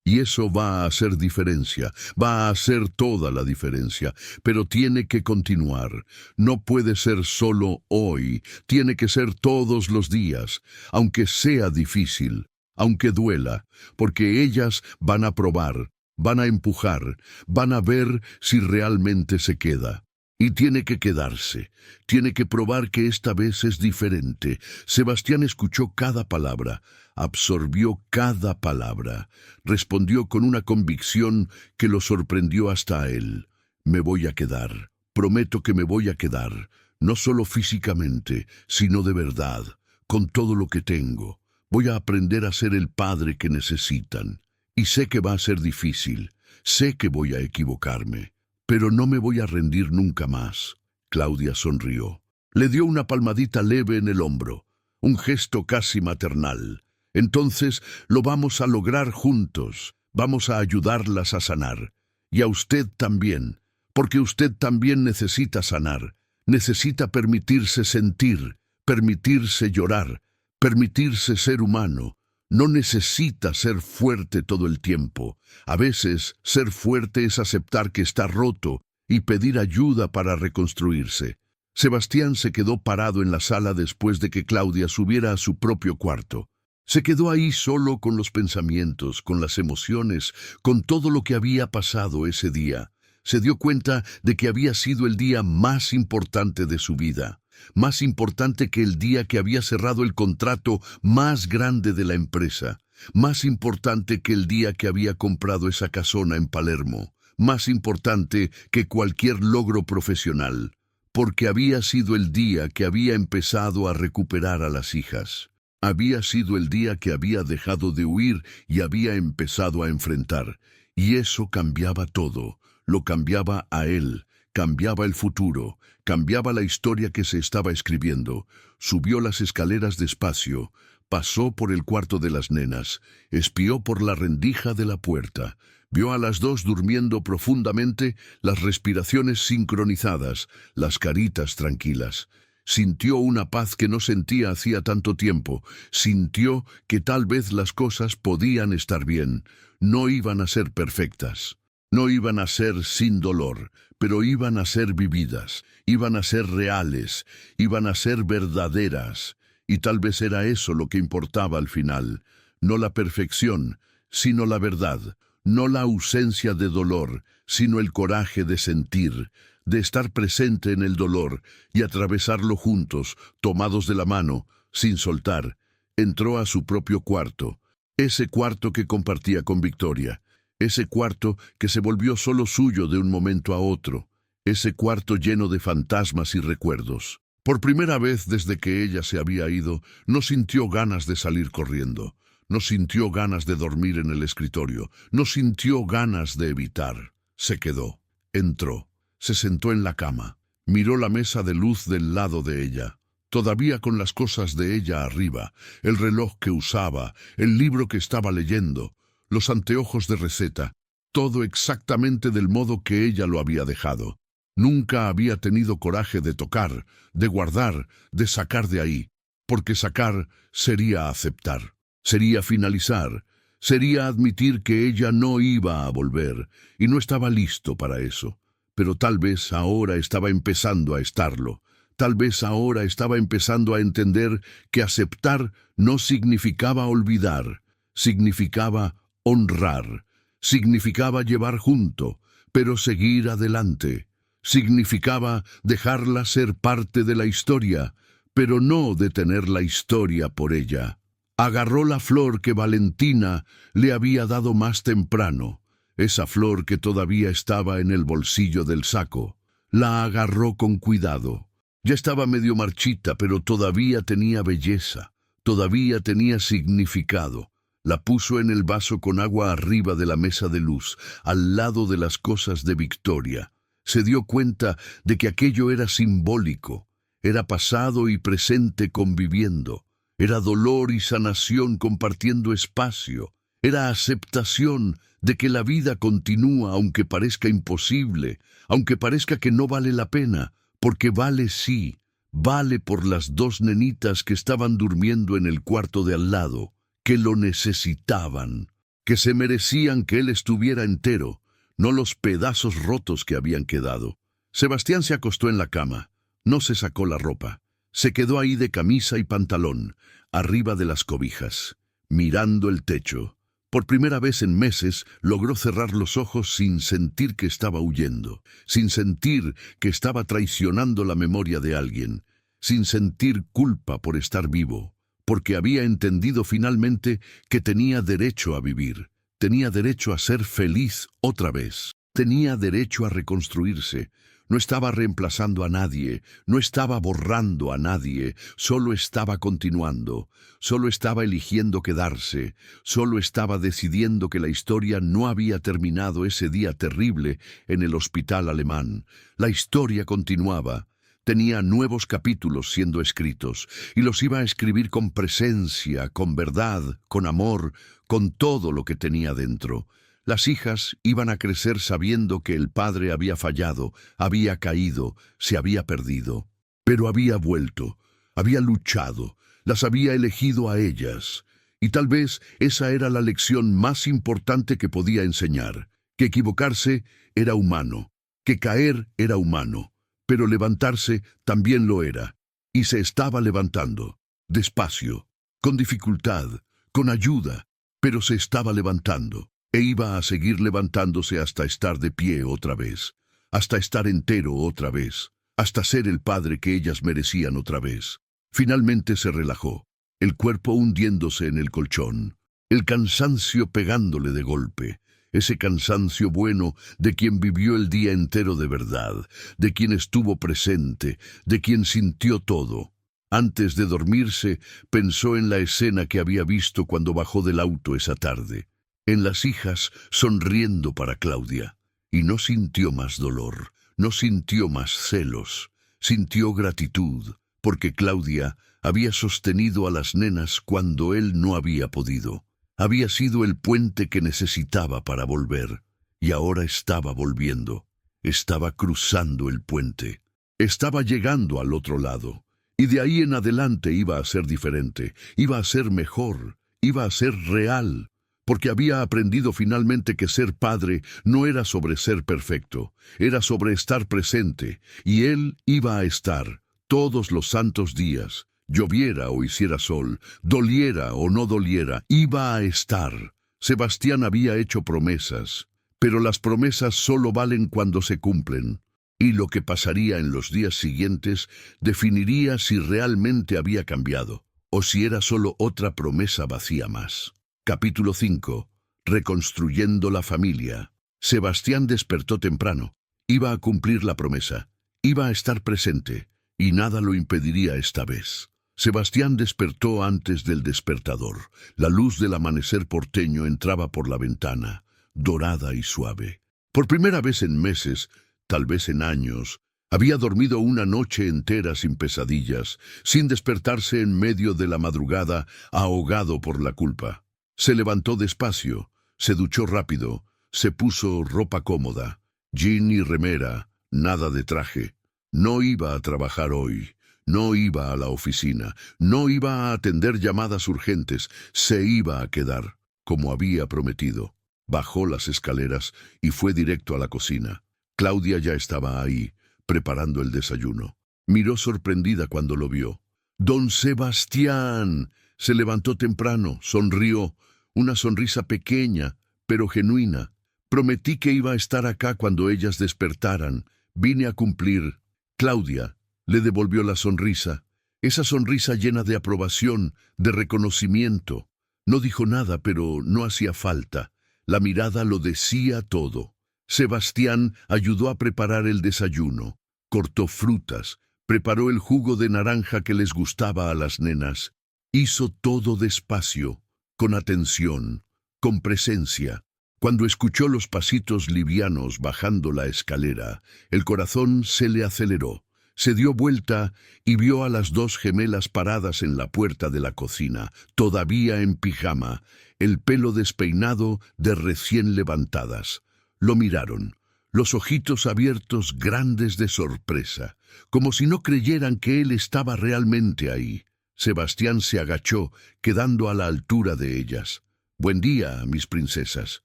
Y eso va a hacer diferencia, va a hacer toda la diferencia, pero tiene que continuar. No puede ser solo hoy, tiene que ser todos los días, aunque sea difícil, aunque duela, porque ellas van a probar, van a empujar, van a ver si realmente se queda. Y tiene que quedarse, tiene que probar que esta vez es diferente. Sebastián escuchó cada palabra, absorbió cada palabra, respondió con una convicción que lo sorprendió hasta a él. Me voy a quedar, prometo que me voy a quedar, no solo físicamente, sino de verdad, con todo lo que tengo. Voy a aprender a ser el padre que necesitan. Y sé que va a ser difícil, sé que voy a equivocarme. Pero no me voy a rendir nunca más. Claudia sonrió. Le dio una palmadita leve en el hombro, un gesto casi maternal. Entonces lo vamos a lograr juntos. Vamos a ayudarlas a sanar. Y a usted también, porque usted también necesita sanar. Necesita permitirse sentir, permitirse llorar, permitirse ser humano. No necesita ser fuerte todo el tiempo. A veces, ser fuerte es aceptar que está roto y pedir ayuda para reconstruirse. Sebastián se quedó parado en la sala después de que Claudia subiera a su propio cuarto. Se quedó ahí solo con los pensamientos, con las emociones, con todo lo que había pasado ese día. Se dio cuenta de que había sido el día más importante de su vida. Más importante que el día que había cerrado el contrato más grande de la empresa, más importante que el día que había comprado esa casona en Palermo, más importante que cualquier logro profesional, porque había sido el día que había empezado a recuperar a las hijas. Había sido el día que había dejado de huir y había empezado a enfrentar, y eso cambiaba todo, lo cambiaba a él. Cambiaba el futuro, cambiaba la historia que se estaba escribiendo. Subió las escaleras despacio, pasó por el cuarto de las nenas, espió por la rendija de la puerta, vio a las dos durmiendo profundamente, las respiraciones sincronizadas, las caritas tranquilas. Sintió una paz que no sentía hacía tanto tiempo, sintió que tal vez las cosas podían estar bien, no iban a ser perfectas. No iban a ser sin dolor, pero iban a ser vividas, iban a ser reales, iban a ser verdaderas. Y tal vez era eso lo que importaba al final. No la perfección, sino la verdad. No la ausencia de dolor, sino el coraje de sentir, de estar presente en el dolor y atravesarlo juntos, tomados de la mano, sin soltar. Entró a su propio cuarto, ese cuarto que compartía con Victoria. Ese cuarto que se volvió solo suyo de un momento a otro, ese cuarto lleno de fantasmas y recuerdos. Por primera vez desde que ella se había ido, no sintió ganas de salir corriendo, no sintió ganas de dormir en el escritorio, no sintió ganas de evitar. Se quedó, entró, se sentó en la cama, miró la mesa de luz del lado de ella, todavía con las cosas de ella arriba, el reloj que usaba, el libro que estaba leyendo, los anteojos de receta, todo exactamente del modo que ella lo había dejado. Nunca había tenido coraje de tocar, de guardar, de sacar de ahí, porque sacar sería aceptar, sería finalizar, sería admitir que ella no iba a volver, y no estaba listo para eso. Pero tal vez ahora estaba empezando a estarlo. Tal vez ahora estaba empezando a entender que aceptar no significaba olvidar, significaba honrar, significaba llevar junto, pero seguir adelante. Significaba dejarla ser parte de la historia, pero no detener la historia por ella. Agarró la flor que Valentina le había dado más temprano, esa flor que todavía estaba en el bolsillo del saco. La agarró con cuidado. Ya estaba medio marchita, pero todavía tenía belleza, todavía tenía significado. La puso en el vaso con agua arriba de la mesa de luz, al lado de las cosas de Victoria. Se dio cuenta de que aquello era simbólico, era pasado y presente conviviendo, era dolor y sanación compartiendo espacio, era aceptación de que la vida continúa aunque parezca imposible, aunque parezca que no vale la pena, porque vale sí, vale por las dos nenitas que estaban durmiendo en el cuarto de al lado, que lo necesitaban, que se merecían que él estuviera entero, no los pedazos rotos que habían quedado. Sebastián se acostó en la cama, no se sacó la ropa, se quedó ahí de camisa y pantalón, arriba de las cobijas, mirando el techo. Por primera vez en meses logró cerrar los ojos sin sentir que estaba huyendo, sin sentir que estaba traicionando la memoria de alguien, sin sentir culpa por estar vivo, porque había entendido finalmente que tenía derecho a vivir, tenía derecho a ser feliz otra vez, tenía derecho a reconstruirse. No estaba reemplazando a nadie, no estaba borrando a nadie, solo estaba continuando, solo estaba eligiendo quedarse, solo estaba decidiendo que la historia no había terminado ese día terrible en el hospital alemán. La historia continuaba. Tenía nuevos capítulos siendo escritos, y los iba a escribir con presencia, con verdad, con amor, con todo lo que tenía dentro. Las hijas iban a crecer sabiendo que el padre había fallado, había caído, se había perdido. Pero había vuelto, había luchado, las había elegido a ellas. Y tal vez esa era la lección más importante que podía enseñar, que equivocarse era humano, que caer era humano, pero levantarse también lo era. Y se estaba levantando, despacio, con dificultad, con ayuda, pero se estaba levantando. E iba a seguir levantándose hasta estar de pie otra vez, hasta estar entero otra vez, hasta ser el padre que ellas merecían otra vez. Finalmente se relajó, el cuerpo hundiéndose en el colchón, el cansancio pegándole de golpe, ese cansancio bueno de quien vivió el día entero de verdad, de quien estuvo presente, de quien sintió todo. Antes de dormirse, pensó en la escena que había visto cuando bajó del auto esa tarde. En las hijas sonriendo para Claudia, y no sintió más dolor, no sintió más celos, sintió gratitud, porque Claudia había sostenido a las nenas cuando él no había podido. Había sido el puente que necesitaba para volver, y ahora estaba volviendo, estaba cruzando el puente, estaba llegando al otro lado, y de ahí en adelante iba a ser diferente, iba a ser mejor, iba a ser real. Porque había aprendido finalmente que ser padre no era sobre ser perfecto, era sobre estar presente, y él iba a estar todos los santos días, lloviera o hiciera sol, doliera o no doliera, iba a estar. Sebastián había hecho promesas, pero las promesas solo valen cuando se cumplen, y lo que pasaría en los días siguientes definiría si realmente había cambiado, o si era solo otra promesa vacía más. Capítulo 5. Reconstruyendo la familia. Sebastián despertó temprano. Iba a cumplir la promesa. Iba a estar presente, y nada lo impediría esta vez. Sebastián despertó antes del despertador. La luz del amanecer porteño entraba por la ventana, dorada y suave. Por primera vez en meses, tal vez en años, había dormido una noche entera sin pesadillas, sin despertarse en medio de la madrugada, ahogado por la culpa. Se levantó despacio, se duchó rápido, se puso ropa cómoda, jean y remera, nada de traje. No iba a trabajar hoy, no iba a la oficina, no iba a atender llamadas urgentes, se iba a quedar, como había prometido. Bajó las escaleras y fue directo a la cocina. Claudia ya estaba ahí, preparando el desayuno. Miró sorprendida cuando lo vio. ¡Don Sebastián! Se levantó temprano, sonrió. Una sonrisa pequeña, pero genuina. Prometí que iba a estar acá cuando ellas despertaran. Vine a cumplir. Claudia le devolvió la sonrisa. Esa sonrisa llena de aprobación, de reconocimiento. No dijo nada, pero no hacía falta. La mirada lo decía todo. Sebastián ayudó a preparar el desayuno. Cortó frutas. Preparó el jugo de naranja que les gustaba a las nenas. Hizo todo despacio, con atención, con presencia. Cuando escuchó los pasitos livianos bajando la escalera, el corazón se le aceleró. Se dio vuelta y vio a las dos gemelas paradas en la puerta de la cocina, todavía en pijama, el pelo despeinado de recién levantadas. Lo miraron, los ojitos abiertos grandes de sorpresa, como si no creyeran que él estaba realmente ahí. Sebastián se agachó, quedando a la altura de ellas. «Buen día, mis princesas.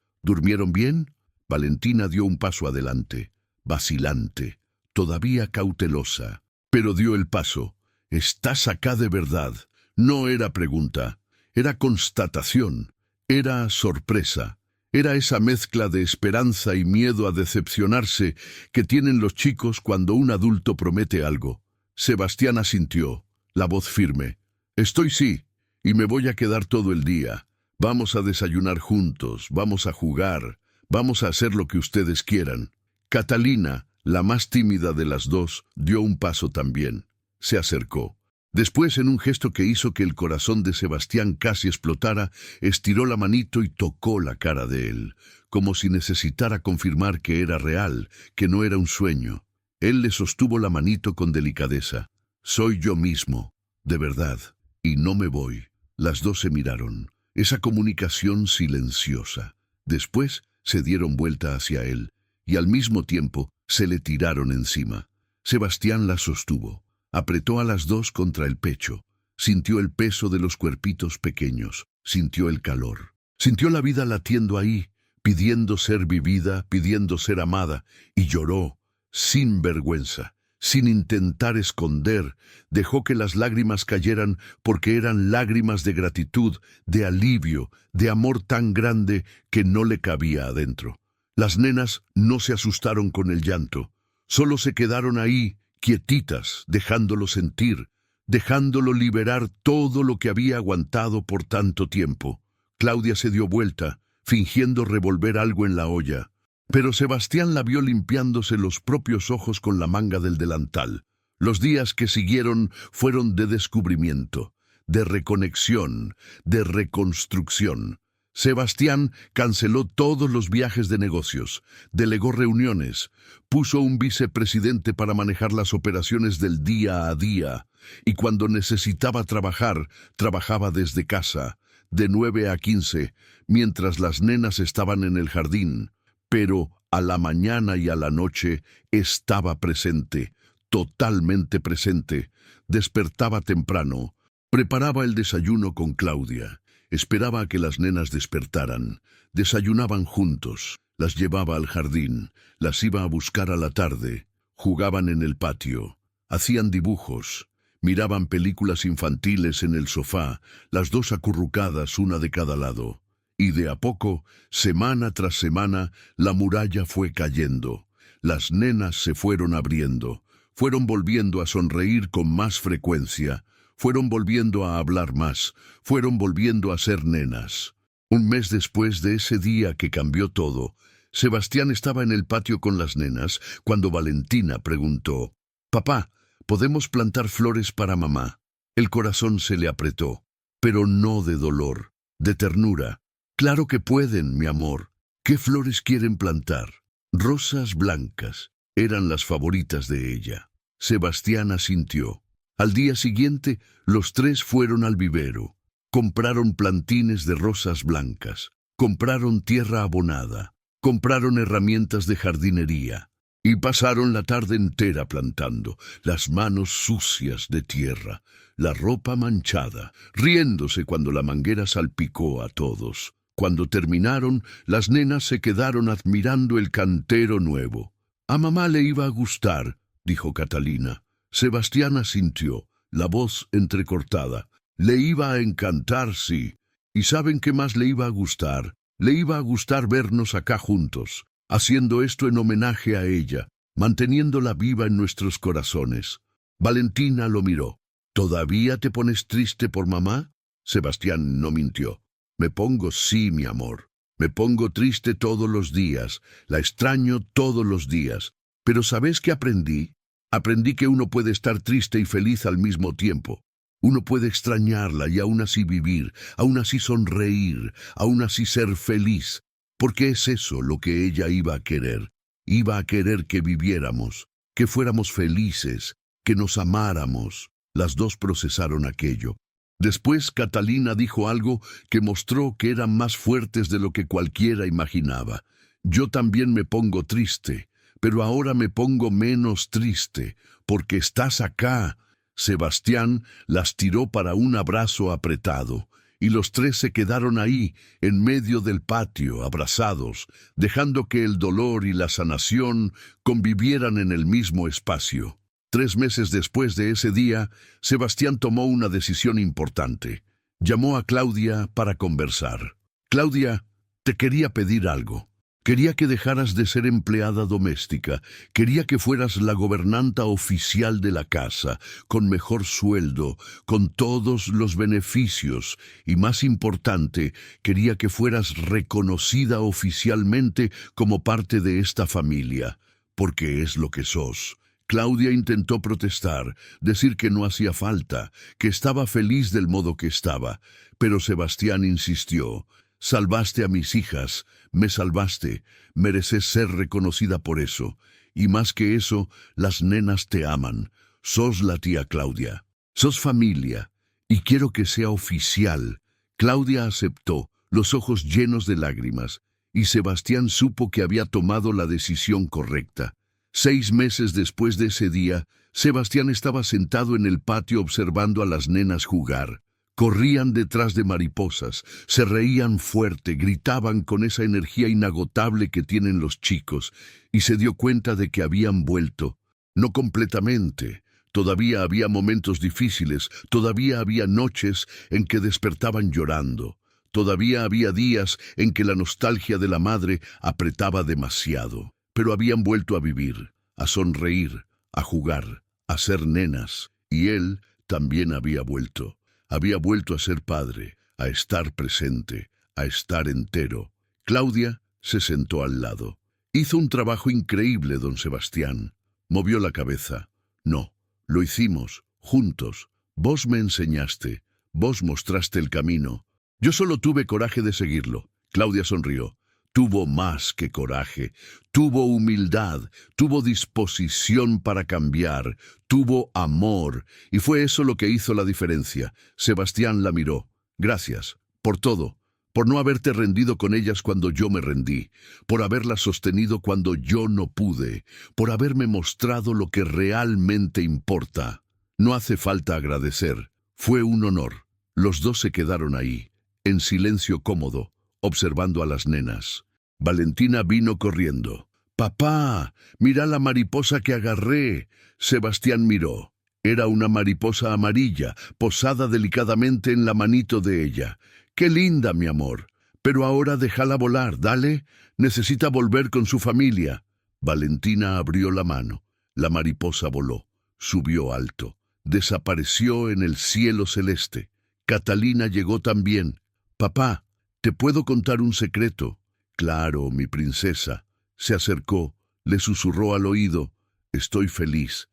¿Durmieron bien?» Valentina dio un paso adelante, vacilante, todavía cautelosa, pero dio el paso. «¿Estás acá de verdad?» No era pregunta, era constatación. Era sorpresa. Era esa mezcla de esperanza y miedo a decepcionarse que tienen los chicos cuando un adulto promete algo. Sebastián asintió, la voz firme. «Estoy sí, y me voy a quedar todo el día. Vamos a desayunar juntos, vamos a jugar, vamos a hacer lo que ustedes quieran». Catalina, la más tímida de las dos, dio un paso también. Se acercó. Después, en un gesto que hizo que el corazón de Sebastián casi explotara, estiró la manito y tocó la cara de él, como si necesitara confirmar que era real, que no era un sueño. Él le sostuvo la manito con delicadeza. «Soy yo mismo, de verdad, y no me voy». Las dos se miraron, esa comunicación silenciosa. Después se dieron vuelta hacia él, y al mismo tiempo se le tiraron encima. Sebastián las sostuvo. Apretó a las dos contra el pecho. Sintió el peso de los cuerpitos pequeños. Sintió el calor. Sintió la vida latiendo ahí, pidiendo ser vivida, pidiendo ser amada, y lloró, sin vergüenza, sin intentar esconder. Dejó que las lágrimas cayeran porque eran lágrimas de gratitud, de alivio, de amor tan grande que no le cabía adentro. Las nenas no se asustaron con el llanto. Solo se quedaron ahí, quietitas, dejándolo sentir, dejándolo liberar todo lo que había aguantado por tanto tiempo. Claudia se dio vuelta, fingiendo revolver algo en la olla, pero Sebastián la vio limpiándose los propios ojos con la manga del delantal. Los días que siguieron fueron de descubrimiento, de reconexión, de reconstrucción. Sebastián canceló todos los viajes de negocios, delegó reuniones, puso un vicepresidente para manejar las operaciones del día a día, y cuando necesitaba trabajar, trabajaba desde casa, de 9 a 15, mientras las nenas estaban en el jardín, pero a la mañana y a la noche estaba presente, totalmente presente. Despertaba temprano, preparaba el desayuno con Claudia. Esperaba a que las nenas despertaran. Desayunaban juntos, las llevaba al jardín, las iba a buscar a la tarde, jugaban en el patio, hacían dibujos, miraban películas infantiles en el sofá, las dos acurrucadas una de cada lado. Y de a poco, semana tras semana, la muralla fue cayendo. Las nenas se fueron abriendo, fueron volviendo a sonreír con más frecuencia, fueron volviendo a hablar más, fueron volviendo a ser nenas. Un mes después de ese día que cambió todo, Sebastián estaba en el patio con las nenas cuando Valentina preguntó: «Papá, ¿podemos plantar flores para mamá?». El corazón se le apretó, pero no de dolor, de ternura. «Claro que pueden, mi amor. ¿Qué flores quieren plantar?». Rosas blancas eran las favoritas de ella. Sebastián asintió. Al día siguiente, los tres fueron al vivero. Compraron plantines de rosas blancas, compraron tierra abonada, compraron herramientas de jardinería y pasaron la tarde entera plantando, las manos sucias de tierra, la ropa manchada, riéndose cuando la manguera salpicó a todos. Cuando terminaron, las nenas se quedaron admirando el cantero nuevo. «A mamá le iba a gustar», dijo Catalina. Sebastián asintió, la voz entrecortada. «Le iba a encantar, sí. ¿Y saben qué más le iba a gustar? Le iba a gustar vernos acá juntos, haciendo esto en homenaje a ella, manteniéndola viva en nuestros corazones». Valentina lo miró. «¿Todavía te pones triste por mamá?». Sebastián no mintió. «Me pongo, sí, mi amor. Me pongo triste todos los días. La extraño todos los días. Pero ¿sabes qué aprendí? Aprendí que uno puede estar triste y feliz al mismo tiempo. Uno puede extrañarla y aún así vivir, aún así sonreír, aún así ser feliz. Porque es eso lo que ella iba a querer. Iba a querer que viviéramos, que fuéramos felices, que nos amáramos». Las dos procesaron aquello. Después Catalina dijo algo que mostró que eran más fuertes de lo que cualquiera imaginaba. «Yo también me pongo triste, pero ahora me pongo menos triste, porque estás acá». Sebastián las tiró para un abrazo apretado, y los tres se quedaron ahí, en medio del patio, abrazados, dejando que el dolor y la sanación convivieran en el mismo espacio. 3 meses después de ese día, Sebastián tomó una decisión importante. Llamó a Claudia para conversar. Claudia, te quería pedir algo. Quería que dejaras de ser empleada doméstica. Quería que fueras la gobernanta oficial de la casa, con mejor sueldo, con todos los beneficios. Y más importante, quería que fueras reconocida oficialmente como parte de esta familia, porque es lo que sos. Claudia intentó protestar, decir que no hacía falta, que estaba feliz del modo que estaba, pero Sebastián insistió. Salvaste a mis hijas, me salvaste, mereces ser reconocida por eso. Y más que eso, las nenas te aman. Sos la tía Claudia. Sos familia. Y quiero que sea oficial. Claudia aceptó, los ojos llenos de lágrimas, y Sebastián supo que había tomado la decisión correcta. 6 meses después de ese día, Sebastián estaba sentado en el patio observando a las nenas jugar. Corrían detrás de mariposas, se reían fuerte, gritaban con esa energía inagotable que tienen los chicos, y se dio cuenta de que habían vuelto. No completamente. Todavía había momentos difíciles, todavía había noches en que despertaban llorando. Todavía había días en que la nostalgia de la madre apretaba demasiado. Pero habían vuelto a vivir, a sonreír, a jugar, a ser nenas, y él también había vuelto. Había vuelto a ser padre, a estar presente, a estar entero. Claudia se sentó al lado. Hizo un trabajo increíble, don Sebastián. Movió la cabeza. No, lo hicimos, juntos. Vos me enseñaste, vos mostraste el camino. Yo solo tuve coraje de seguirlo. Claudia sonrió. Tuvo más que coraje, tuvo humildad, tuvo disposición para cambiar, tuvo amor, y fue eso lo que hizo la diferencia. Sebastián la miró. Gracias, por todo, por no haberte rendido con ellas cuando yo me rendí, por haberlas sostenido cuando yo no pude, por haberme mostrado lo que realmente importa. No hace falta agradecer, fue un honor. Los dos se quedaron ahí, en silencio cómodo, observando a las nenas. Valentina vino corriendo. «Papá, mira la mariposa que agarré». Sebastián miró. Era una mariposa amarilla, posada delicadamente en la manito de ella. «Qué linda, mi amor. Pero ahora déjala volar, dale. Necesita volver con su familia». Valentina abrió la mano. La mariposa voló. Subió alto. Desapareció en el cielo celeste. Catalina llegó también. «Papá, ¿te puedo contar un secreto?» «Claro, mi princesa». Se acercó, le susurró al oído. Estoy feliz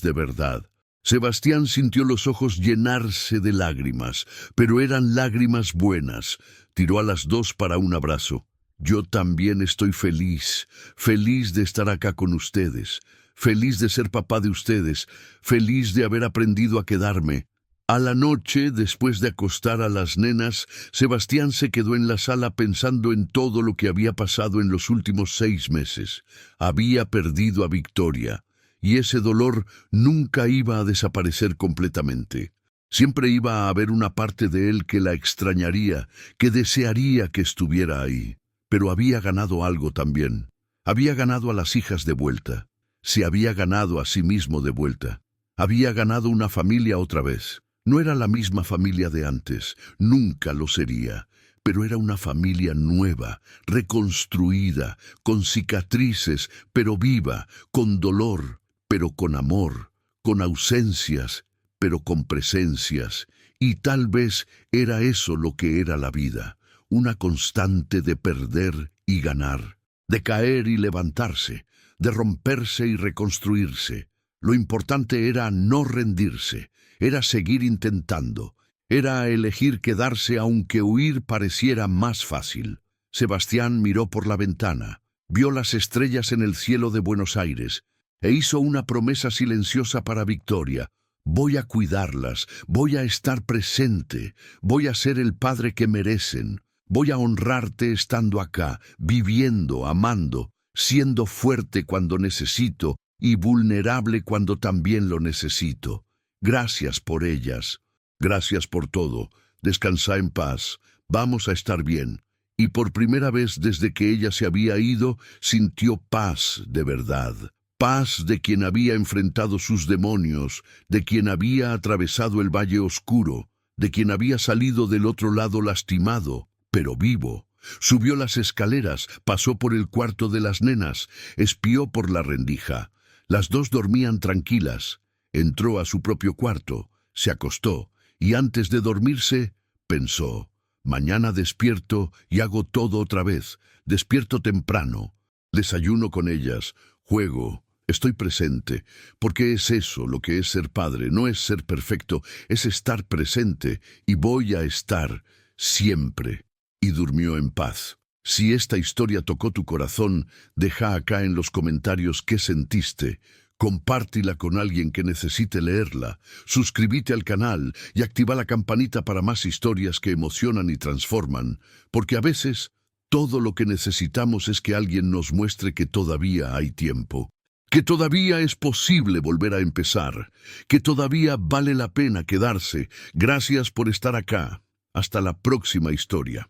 de verdad». Sebastián sintió los ojos llenarse de lágrimas, pero eran lágrimas buenas. Tiró a las dos para un abrazo. «Yo también estoy feliz de estar acá con ustedes, feliz de ser papá de ustedes, feliz de haber aprendido a quedarme». A la noche, después de acostar a las nenas, Sebastián se quedó en la sala pensando en todo lo que había pasado en los últimos 6 meses. Había perdido a Victoria, y ese dolor nunca iba a desaparecer completamente. Siempre iba a haber una parte de él que la extrañaría, que desearía que estuviera ahí. Pero había ganado algo también. Había ganado a las hijas de vuelta. Se había ganado a sí mismo de vuelta. Había ganado una familia otra vez. No era la misma familia de antes, nunca lo sería, pero era una familia nueva, reconstruida, con cicatrices, pero viva, con dolor, pero con amor, con ausencias, pero con presencias, y tal vez era eso lo que era la vida, una constante de perder y ganar, de caer y levantarse, de romperse y reconstruirse. Lo importante era no rendirse, era seguir intentando, era elegir quedarse aunque huir pareciera más fácil. Sebastián miró por la ventana, vio las estrellas en el cielo de Buenos Aires, e hizo una promesa silenciosa para Victoria. Voy a cuidarlas, voy a estar presente, voy a ser el padre que merecen, voy a honrarte estando acá, viviendo, amando, siendo fuerte cuando necesito y vulnerable cuando también lo necesito. Gracias por ellas, gracias por todo, descansa en paz, vamos a estar bien. Y por primera vez desde que ella se había ido, sintió paz de verdad. Paz de quien había enfrentado sus demonios, de quien había atravesado el valle oscuro, de quien había salido del otro lado lastimado, pero vivo. Subió las escaleras, pasó por el cuarto de las nenas, espió por la rendija. Las dos dormían tranquilas. Entró a su propio cuarto, se acostó, y antes de dormirse, pensó: mañana despierto y hago todo otra vez. Despierto temprano, desayuno con ellas, juego, estoy presente, porque es eso lo que es ser padre, no es ser perfecto, es estar presente, y voy a estar siempre. Y durmió en paz. Si esta historia tocó tu corazón, deja acá en los comentarios qué sentiste. Compártela con alguien que necesite leerla. Suscríbete al canal y activa la campanita para más historias que emocionan y transforman, porque a veces todo lo que necesitamos es que alguien nos muestre que todavía hay tiempo, que todavía es posible volver a empezar, que todavía vale la pena quedarse. Gracias por estar acá. Hasta la próxima historia.